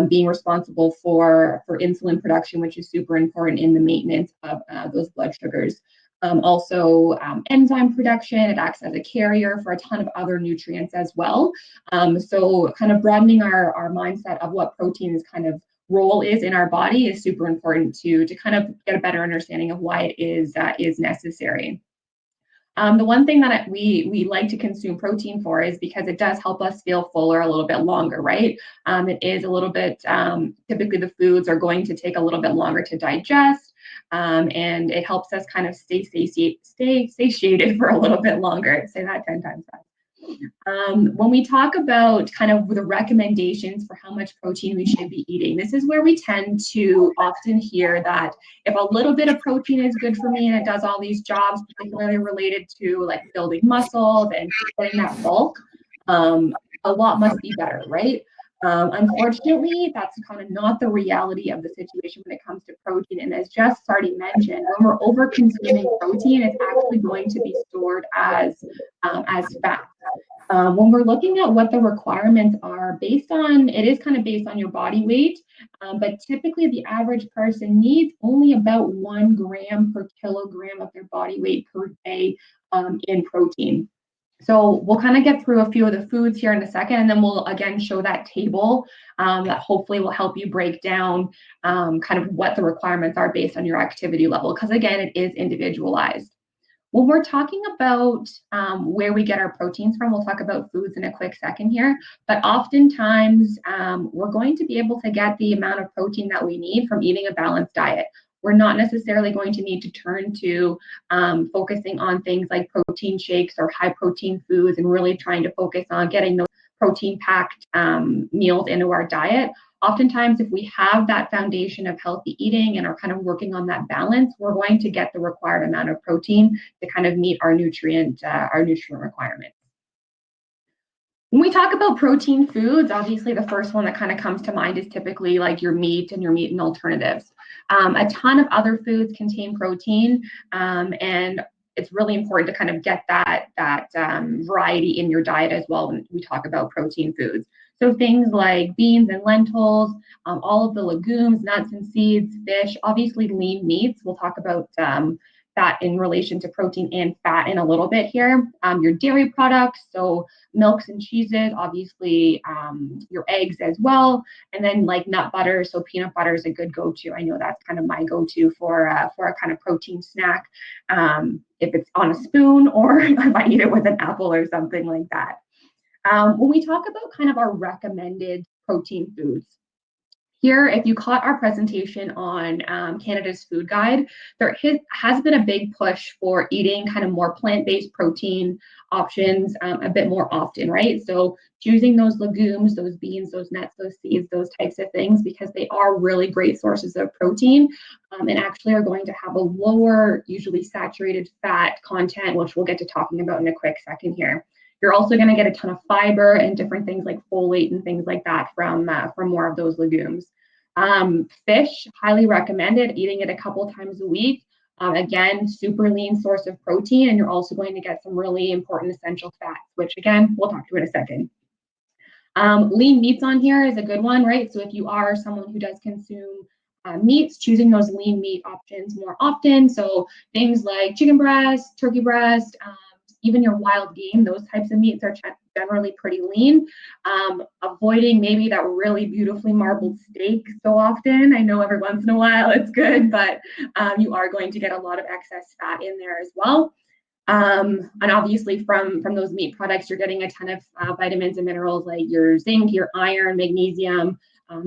Speaker 2: being responsible for insulin production, which is super important in the maintenance of those blood sugars. Also enzyme production, it acts as a carrier for a ton of other nutrients as well. So kind of broadening our mindset of what protein is kind of role is in our body is super important to kind of get a better understanding of why it is necessary. The one thing that we like to consume protein for is because it does help us feel fuller a little bit longer, right? It is a little bit, typically the foods are going to take a little bit longer to digest, and it helps us kind of stay satiated for a little bit longer. Say that 10 times fast. When we talk about kind of the recommendations for how much protein we should be eating, this is where we tend to often hear that if a little bit of protein is good for me and it does all these jobs, particularly related to like building muscles and getting that bulk, a lot must be better, right? Unfortunately, that's kind of not the reality of the situation when it comes to protein. And as Jess already mentioned, when we're over consuming protein, it's actually going to be stored as fat. When we're looking at what the requirements are it is kind of based on your body weight, but typically the average person needs only about 1 gram per kilogram of their body weight per day in protein. So we'll kind of get through a few of the foods here in a second, and then we'll again show that table that hopefully will help you break down kind of what the requirements are based on your activity level, because again, it is individualized. When we're talking about where we get our proteins from, we'll talk about foods in a quick second here, but oftentimes we're going to be able to get the amount of protein that we need from eating a balanced diet. We're not necessarily going to need to turn to focusing on things like protein shakes or high protein foods and really trying to focus on getting those protein packed meals into our diet. Oftentimes, if we have that foundation of healthy eating and are kind of working on that balance, we're going to get the required amount of protein to kind of meet our nutrient requirements. When we talk about protein foods, obviously the first one that kind of comes to mind is typically like your meat and your meat and alternatives. A ton of other foods contain protein, and it's really important to kind of get that variety in your diet as well when we talk about protein foods. So things like beans and lentils, all of the legumes, nuts and seeds, fish, obviously lean meats. We'll talk about that in relation to protein and fat in a little bit here. Your dairy products, so milks and cheeses, obviously your eggs as well, and then like nut butter. So peanut butter is a good go-to. I know that's kind of my go-to for a kind of protein snack, if it's on a spoon or if I eat it with an apple or something like that. When we talk about kind of our recommended protein foods, here, if you caught our presentation on Canada's Food Guide, there has been a big push for eating kind of more plant-based protein options a bit more often, right? So choosing those legumes, those beans, those nuts, those seeds, those types of things, because they are really great sources of protein and actually are going to have a lower, usually saturated fat content, which we'll get to talking about in a quick second here. You're also going to get a ton of fiber and different things like folate and things like that from more of those legumes. Fish, highly recommended, eating it a couple times a week. Again, super lean source of protein, and you're also going to get some really important essential fats, which again, we'll talk to in a second. Lean meats on here is a good one, right? So if you are someone who does consume meats, choosing those lean meat options more often. So things like chicken breast, turkey breast, even your wild game, those types of meats are generally pretty lean. Avoiding maybe that really beautifully marbled steak so often. I know every once in a while it's good, but you are going to get a lot of excess fat in there as well. And obviously from those meat products, you're getting a ton of vitamins and minerals like your zinc, your iron, magnesium,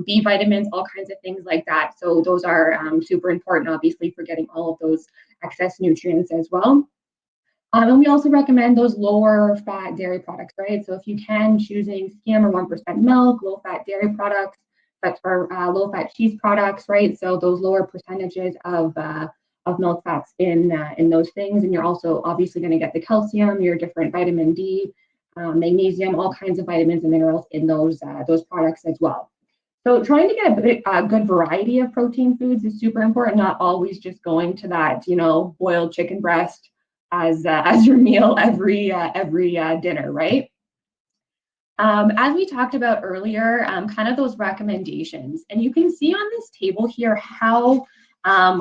Speaker 2: B vitamins, all kinds of things like that. So those are super important, obviously, for getting all of those excess nutrients as well. And we also recommend those lower fat dairy products, right? So if you can, choosing skim or 1% milk, low fat dairy products, that's for low fat cheese products, right? So those lower percentages of milk fats in those things. And you're also obviously going to get the calcium, your different vitamin D, magnesium, all kinds of vitamins and minerals in those products as well. So trying to get a good variety of protein foods is super important, not always just going to that, boiled chicken breast as your meal every dinner, right? As we talked about earlier, kind of those recommendations, and you can see on this table here how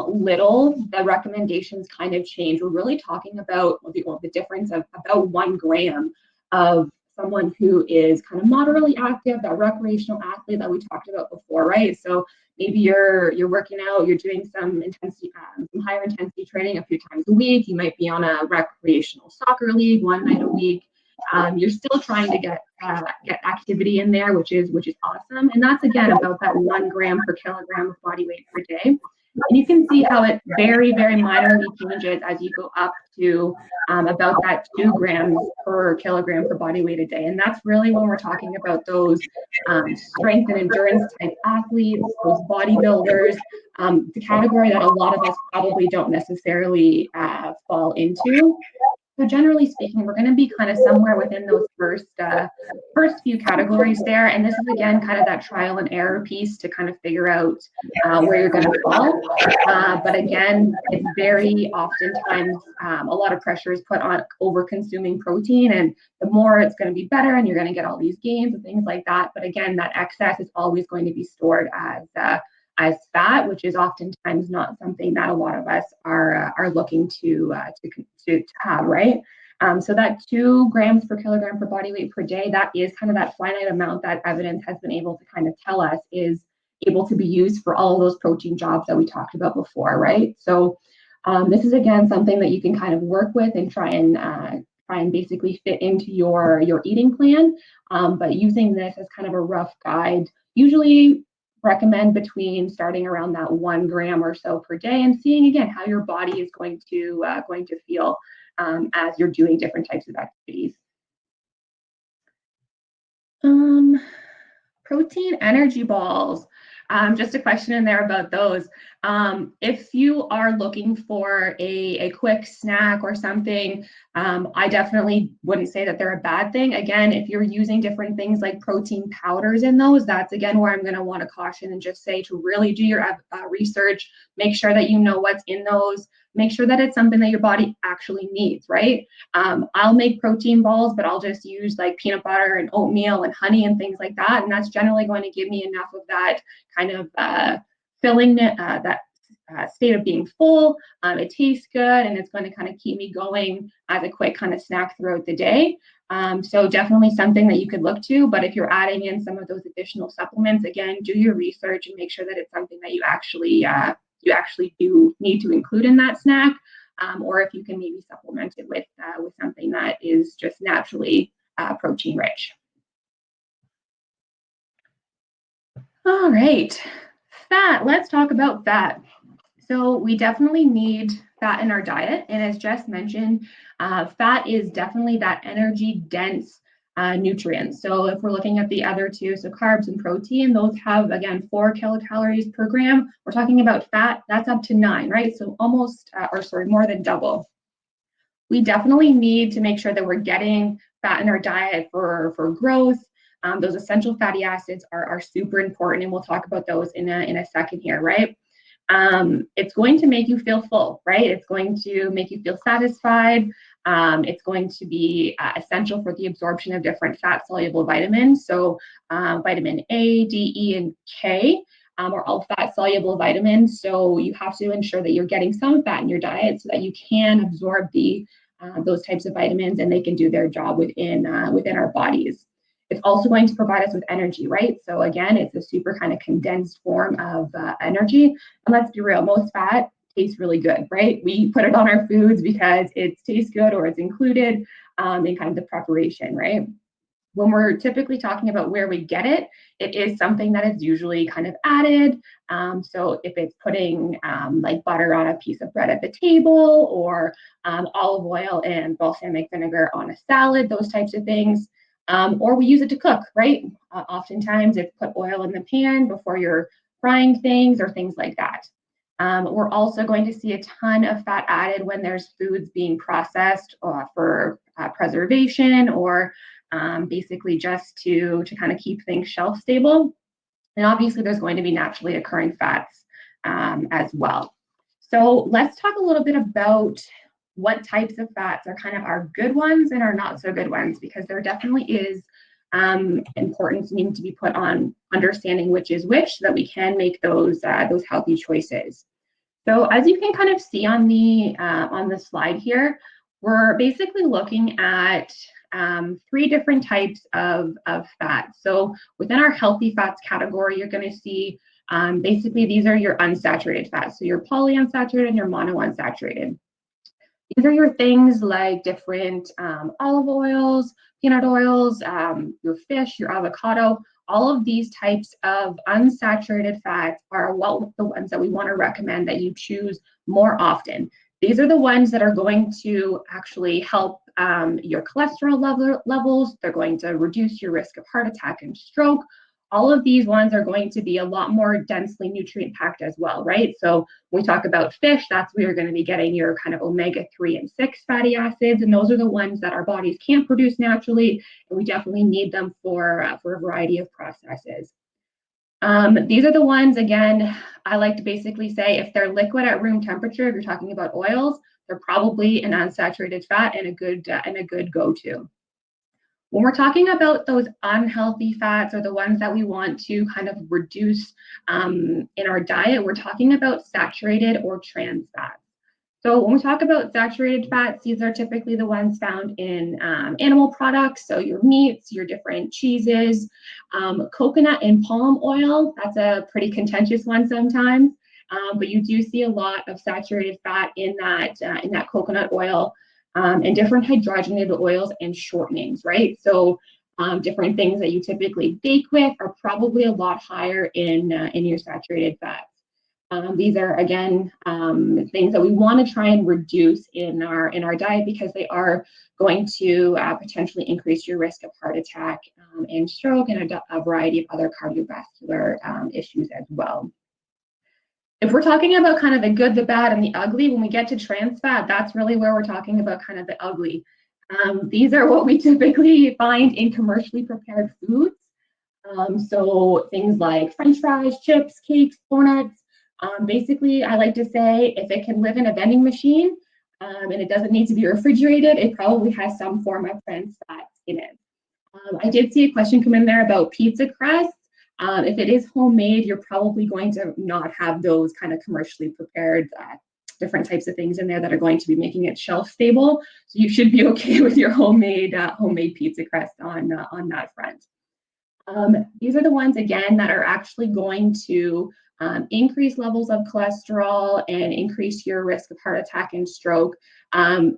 Speaker 2: little the recommendations kind of change. We're really talking about the difference of about 1 gram of someone who is kind of moderately active, that recreational athlete that we talked about before, right? So maybe you're working out, you're doing some intensity, some higher intensity training a few times a week. You might be on a recreational soccer league 1 night a week. You're still trying to get activity in there, which is awesome. And that's again about that 1 gram per kilogram of body weight per day. And you can see how it very, very minorly changes as you go up to about that 2 grams per kilogram per body weight a day. And that's really when we're talking about those strength and endurance type athletes, those bodybuilders, the category that a lot of us probably don't necessarily fall into. So generally speaking, we're going to be kind of somewhere within those first few categories there. And this is, again, kind of that trial and error piece to kind of figure out where you're going to fall. But again, it's very oftentimes a lot of pressure is put on over consuming protein. And the more it's going to be better and you're going to get all these gains and things like that. But again, that excess is always going to be stored as fat, which is oftentimes not something that a lot of us are looking to have, right? So that 2 grams per kilogram per body weight per day, that is kind of that finite amount that evidence has been able to kind of tell us is able to be used for all of those protein jobs that we talked about before, right? So this is, again, something that you can kind of work with and try and basically fit into your eating plan. But using this as kind of a rough guide, usually recommend between starting around that 1 gram or so per day and seeing, again, how your body is going to feel as you're doing different types of activities. Protein energy balls. Just a question in there about those. If you are looking for a quick snack or something, I definitely wouldn't say that they're a bad thing. Again, if you're using different things like protein powders in those, that's, again, where I'm going to want to caution and just say to really do your research, make sure that you know what's in those, make sure that it's something that your body actually needs, right? I'll make protein balls, but I'll just use like peanut butter and oatmeal and honey and things like that. And that's generally going to give me enough of that kind of filling, that state of being full. It tastes good and it's going to kind of keep me going as a quick kind of snack throughout the day. So definitely something that you could look to, but if you're adding in some of those additional supplements, again, do your research and make sure that it's something that you actually do need to include in that snack, or if you can maybe supplement it with something that is just naturally protein rich. All right, fat. Let's talk about fat. So we definitely need fat in our diet. And as Jess mentioned, fat is definitely that energy dense nutrient. So if we're looking at the other two, so carbs and protein, those have, again, 4 kilocalories per gram. We're talking about fat, that's up to 9, right? So almost, more than double. We definitely need to make sure that we're getting fat in our diet for growth. Those essential fatty acids are super important, and we'll talk about those in a second here, right? It's going to make you feel full, right? It's going to make you feel satisfied. It's going to be essential for the absorption of different fat-soluble vitamins. So vitamin A, D, E, and K are all fat-soluble vitamins. So you have to ensure that you're getting some fat in your diet so that you can absorb those types of vitamins and they can do their job within our bodies. It's also going to provide us with energy, right? So again, it's a super kind of condensed form of energy. And let's be real, most fat tastes really good, right? We put it on our foods because it tastes good or it's included in kind of the preparation, right? When we're typically talking about where we get it, it is something that is usually kind of added. So if it's putting like butter on a piece of bread at the table, or olive oil and balsamic vinegar on a salad, those types of things. Or we use it to cook, right? Oftentimes it's put oil in the pan before you're frying things or things like that. We're also going to see a ton of fat added when there's foods being processed for preservation or basically just to kind of keep things shelf stable. And obviously there's going to be naturally occurring fats as well. So let's talk a little bit about what types of fats are kind of our good ones and our not so good ones, because there definitely is importance needing to be put on understanding which is which so that we can make those healthy choices. So as you can kind of see on the slide here, we're basically looking at 3 different types of fat. So within our healthy fats category, you're going to see basically these are your unsaturated fats. So your polyunsaturated and your monounsaturated. These are your things like different olive oils, peanut oils, your fish, your avocado. All of these types of unsaturated fats are the ones that we want to recommend that you choose more often. These are the ones that are going to actually help your cholesterol levels. They're going to reduce your risk of heart attack and stroke. All of these ones are going to be a lot more densely nutrient packed as well, right? So when we talk about fish, that's where you're going to be getting your kind of omega-3 and 6 fatty acids, and those are the ones that our bodies can't produce naturally, and we definitely need them for a variety of processes. These are the ones, again, I like to basically say if they're liquid at room temperature, if you're talking about oils, they're probably an unsaturated fat and a good go-to. When we're talking about those unhealthy fats or the ones that we want to kind of reduce in our diet, we're talking about saturated or trans fats. So when we talk about saturated fats, these are typically the ones found in animal products. So your meats, your different cheeses, coconut and palm oil. That's a pretty contentious one sometimes, but you do see a lot of saturated fat in that coconut oil. And different hydrogenated oils and shortenings, right? So different things that you typically bake with are probably a lot higher in your saturated fats. These are, again, things that we want to try and reduce in our diet because they are going to potentially increase your risk of heart attack and stroke and a variety of other cardiovascular issues as well. If we're talking about kind of the good, the bad, and the ugly, when we get to trans fat, that's really where we're talking about kind of the ugly. These are what we typically find in commercially prepared foods. So things like French fries, chips, cakes, donuts. Basically, I like to say if it can live in a vending machine and it doesn't need to be refrigerated, it probably has some form of trans fat in it. I did see a question come in there about pizza crust. If it is homemade, you're probably going to not have those kind of commercially prepared different types of things in there that are going to be making it shelf stable. So you should be okay with your homemade pizza crust on that front. These are the ones, again, that are actually going to increase levels of cholesterol and increase your risk of heart attack and stroke.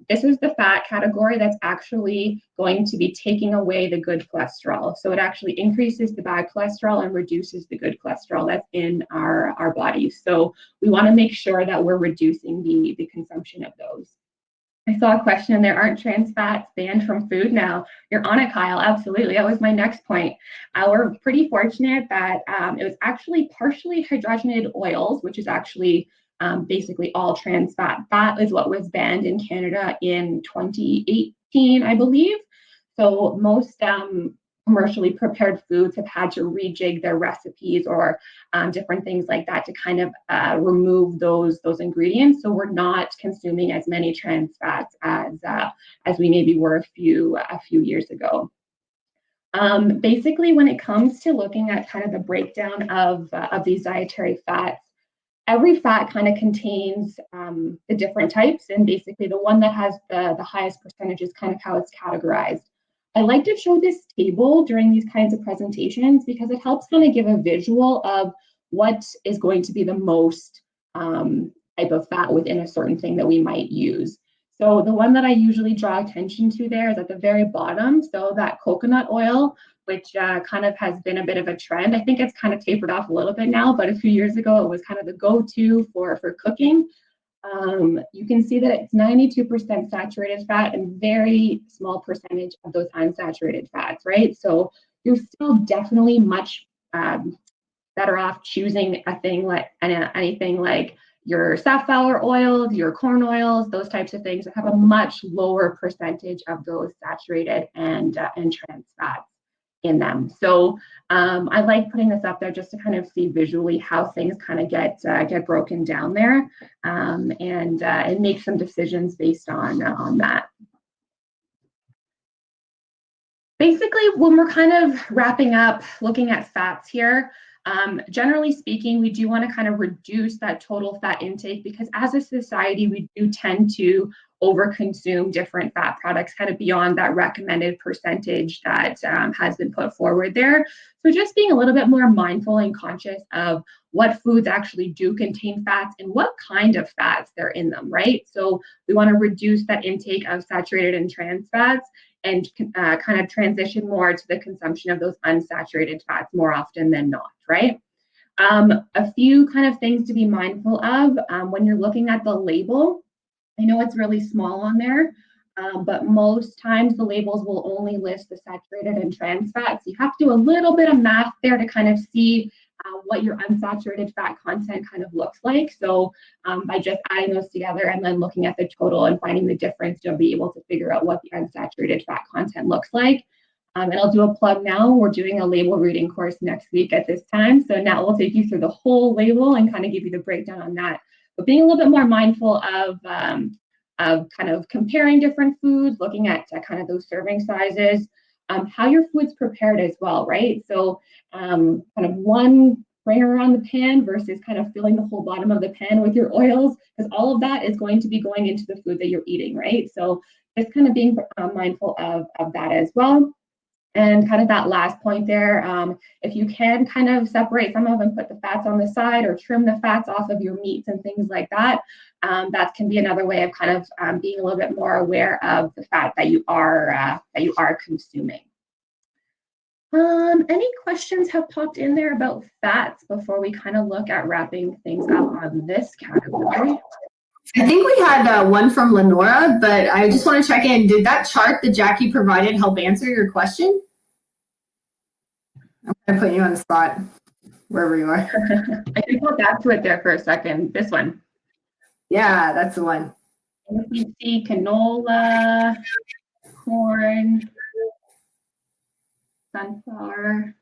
Speaker 2: This is the fat category that's actually going to be taking away the good cholesterol. So it actually increases the bad cholesterol and reduces the good cholesterol that's in our bodies. So we want to make sure that we're reducing the consumption of those. I saw a question, there aren't trans fats banned from food now. You're on it, Kyle. Absolutely. That was my next point. We're pretty fortunate that it was actually partially hydrogenated oils, which is actually basically all trans fat. That is what was banned in Canada in 2018, I believe. So most commercially prepared foods have had to rejig their recipes or different things like that to kind of remove those ingredients. So we're not consuming as many trans fats as we maybe were a few years ago. Basically, when it comes to looking at kind of the breakdown of these dietary fats, every fat kind of contains the different types, and basically the one that has the highest percentage is kind of how it's categorized. I like to show this table during these kinds of presentations because it helps kind of give a visual of what is going to be the most type of fat within a certain thing that we might use. So the one that I usually draw attention to there is at the very bottom. So that coconut oil, which kind of has been a bit of a trend. I think it's kind of tapered off a little bit now, but a few years ago, it was kind of the go-to for cooking. You can see that it's 92% saturated fat and very small percentage of those unsaturated fats, right? So you're still definitely much better off choosing a thing like anything like your safflower oils, your corn oils, those types of things that have a much lower percentage of those saturated and trans fats in them. So I like putting this up there just to kind of see visually how things kind of get broken down there and make some decisions based on that. Basically, when we're kind of wrapping up looking at fats here, generally speaking, we do want to kind of reduce that total fat intake because as a society, we do tend to overconsume different fat products kind of beyond that recommended percentage that has been put forward there. So just being a little bit more mindful and conscious of what foods actually do contain fats and what kind of fats they're in them, right? So we want to reduce that intake of saturated and trans fats and kind of transition more to the consumption of those unsaturated fats more often than not, right? A few kind of things to be mindful of when you're looking at the label. I know it's really small on there, but most times the labels will only list the saturated and trans fats. You have to do a little bit of math there to kind of see what your unsaturated fat content kind of looks like. So by just adding those together and then looking at the total and finding the difference, you'll be able to figure out what the unsaturated fat content looks like. And I'll do a plug now. We're doing a label reading course next week at this time. So now we'll take you through the whole label and kind of give you the breakdown on that. But being a little bit more mindful of kind of comparing different foods, looking at kind of those serving sizes, how your food's prepared as well, right? So kind of one bring around the pan versus kind of filling the whole bottom of the pan with your oils, because all of that is going to be going into the food that you're eating, right? So just kind of being mindful of that as well. And kind of that last point there, if you can kind of separate some of them, put the fats on the side or trim the fats off of your meats and things like that, that can be another way of kind of being a little bit more aware of the fat that you are consuming. Any questions have popped in there about fats before we kind of look at wrapping things up on this category?
Speaker 1: I think we had one from Lenora, but I just want to check in. Did that chart that Jackie provided help answer your question? I'm going to put you on the spot, wherever you are.
Speaker 2: I can go back to it there for a second. This one.
Speaker 1: Yeah, that's the one.
Speaker 2: And you see canola, corn, sunflower.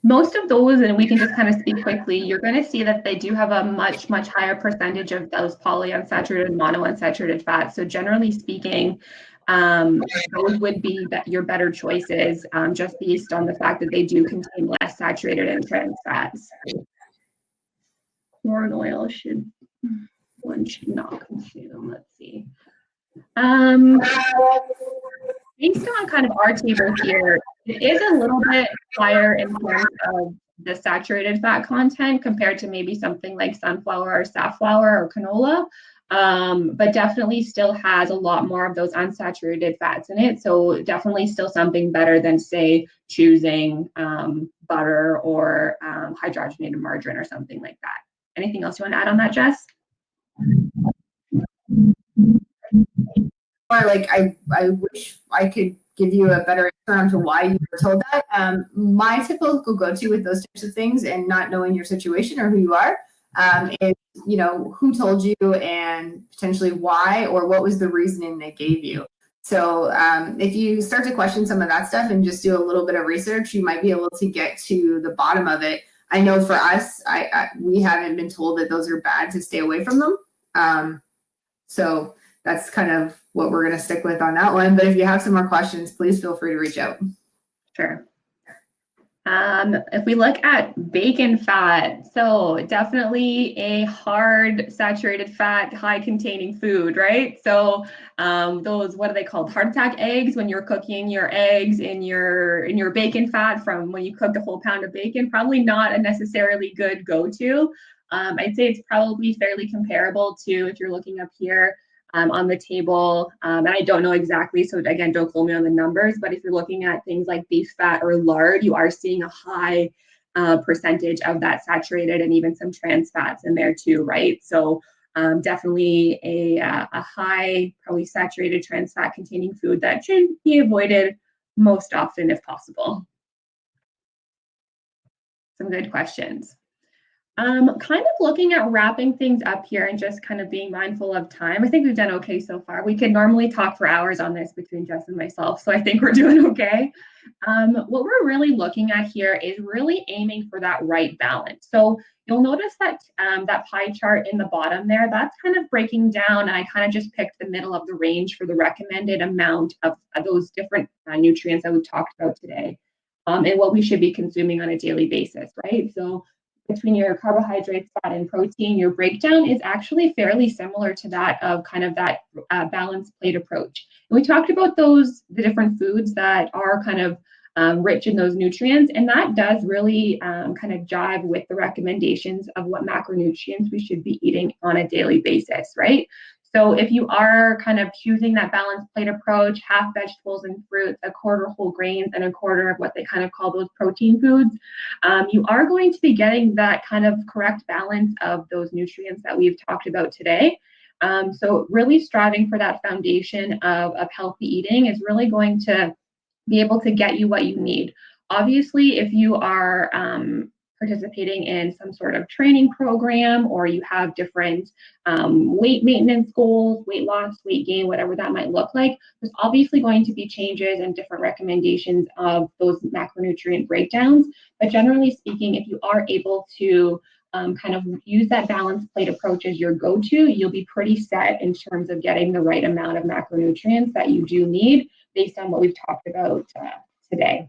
Speaker 2: Most of those, and we can just kind of speak quickly, you're going to see that they do have a much, much higher percentage of those polyunsaturated, monounsaturated fats. So generally speaking, those would be your better choices, just based on the fact that they do contain less saturated and trans fats. Corn oil one should not consume. Let's see. Based on kind of our table here, it is a little bit higher in terms of the saturated fat content compared to maybe something like sunflower or safflower or canola, but definitely still has a lot more of those unsaturated fats in it. So definitely still something better than, say, choosing butter or hydrogenated margarine or something like that. Anything else you want to add on that, Jess?
Speaker 1: Or like I wish I could give you a better answer onto why you were told that. My typical go-to with those types of things and not knowing your situation or who you are is, you know, who told you and potentially why or what was the reasoning they gave you. So if you start to question some of that stuff and just do a little bit of research, you might be able to get to the bottom of it. I know for us, we haven't been told that those are bad to stay away from them. So that's kind of what we're going to stick with on that one. But if you have some more questions, please feel free to reach out.
Speaker 2: Sure. If we look at bacon fat, so definitely a hard saturated fat, high containing food, right? So those, what are they called? Heart attack eggs, when you're cooking your eggs in your bacon fat from when you cooked a whole pound of bacon, probably not a necessarily good go-to. I'd say it's probably fairly comparable to, if you're looking up here, on the table, and I don't know exactly, so again, don't quote me on the numbers, but if you're looking at things like beef fat or lard, you are seeing a high percentage of that saturated and even some trans fats in there too, right? So definitely a high, probably saturated trans fat containing food that should be avoided most often if possible. Some good questions. Kind of looking at wrapping things up here and just kind of being mindful of time. I think we've done okay so far. We could normally talk for hours on this between Jess and myself, so I think we're doing okay. What we're really looking at here is really aiming for that right balance. So you'll notice that that pie chart in the bottom there, that's kind of breaking down, and I kind of just picked the middle of the range for the recommended amount of those different nutrients that we've talked about today, and what we should be consuming on a daily basis, right? So between your carbohydrates, fat, and protein, your breakdown is actually fairly similar to that of kind of that balanced plate approach. And we talked about the different foods that are kind of rich in those nutrients, and that does really kind of jive with the recommendations of what macronutrients we should be eating on a daily basis, right? So if you are kind of choosing that balanced plate approach, half vegetables and fruits, a quarter whole grains, and a quarter of what they kind of call those protein foods, you are going to be getting that kind of correct balance of those nutrients that we've talked about today. So really striving for that foundation of healthy eating is really going to be able to get you what you need. Obviously, if you are participating in some sort of training program, or you have different weight maintenance goals, weight loss, weight gain, whatever that might look like, there's obviously going to be changes and different recommendations of those macronutrient breakdowns. But generally speaking, if you are able to kind of use that balanced plate approach as your go-to, you'll be pretty set in terms of getting the right amount of macronutrients that you do need based on what we've talked about today.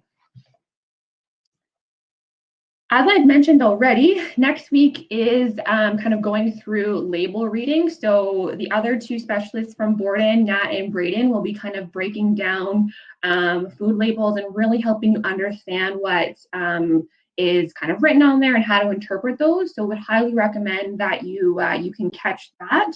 Speaker 2: As I've mentioned already, next week is kind of going through label reading. So the other two specialists from Borden, Nat and Braden, will be kind of breaking down food labels and really helping you understand what is kind of written on there and how to interpret those. So would highly recommend that you can catch that.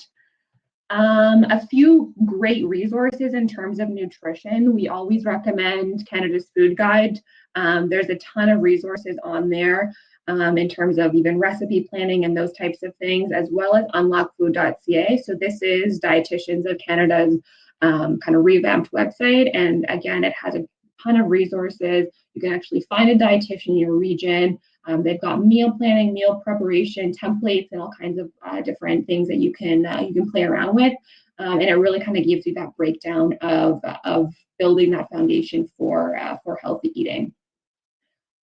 Speaker 2: A few great resources in terms of nutrition. We always recommend Canada's Food Guide. There's a ton of resources on there in terms of even recipe planning and those types of things, as well as unlockfood.ca. So this is Dietitians of Canada's kind of revamped website. And again, it has a ton of resources. You can actually find a dietitian in your region. They've got meal planning, meal preparation, templates, and all kinds of different things that you can play around with. And it really kind of gives you that breakdown of building that foundation for healthy eating.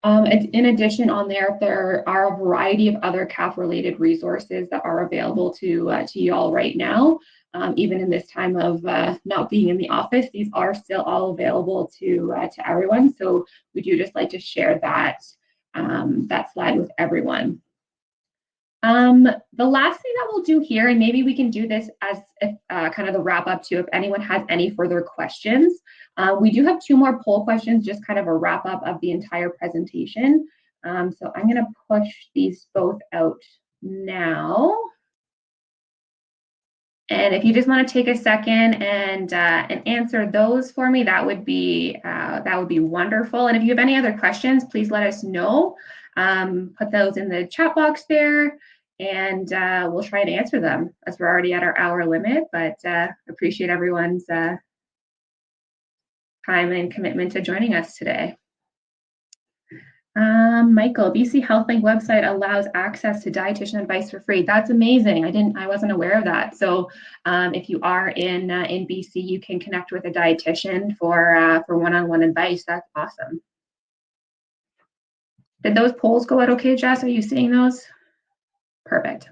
Speaker 2: In addition, on there are a variety of other CAF-related resources that are available to y'all right now. Even in this time of not being in the office, these are still all available to everyone. So we do just like to share that slide with everyone. The last thing that we'll do here, and maybe we can do this as kind of the wrap up too, if anyone has any further questions. We do have two more poll questions, just kind of a wrap up of the entire presentation. So I'm going to push these both out now. And if you just want to take a second and answer those for me, that would be wonderful. And if you have any other questions, please let us know. Put those in the chat box there, and we'll try to answer them, as we're already at our hour limit. But appreciate everyone's time and commitment to joining us today. Michael, BC Health Link website allows access to dietitian advice for free. That's amazing. I wasn't aware of that. So if you are in BC, you can connect with a dietitian for one-on-one advice. That's awesome. Did those polls go out okay, Jess? Are you seeing those? Perfect.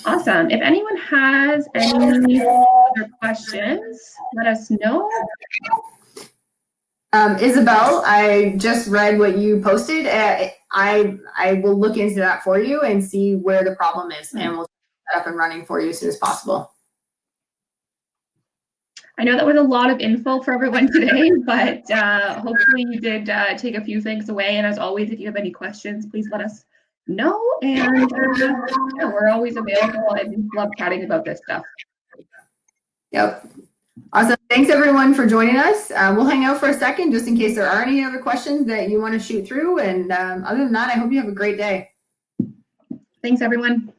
Speaker 2: Awesome. If anyone has any other questions, let us know.
Speaker 1: Isabel, I just read what you posted. I will look into that for you and see where the problem is, and we'll get that up and running for you as soon as possible.
Speaker 2: I know that was a lot of info for everyone today, but hopefully you did take a few things away. And as always, if you have any questions, please let us know. And yeah, we're always available and love chatting about this stuff.
Speaker 1: Yep. Awesome. Thanks everyone for joining us. We'll hang out for a second just in case there are any other questions that you want to shoot through. And other than that, I hope you have a great day.
Speaker 2: Thanks, everyone.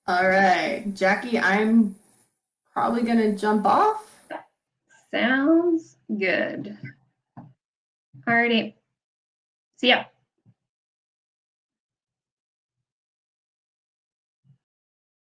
Speaker 1: All right, Jackie, I'm probably going to jump off.
Speaker 2: Sounds good. Alrighty. See ya.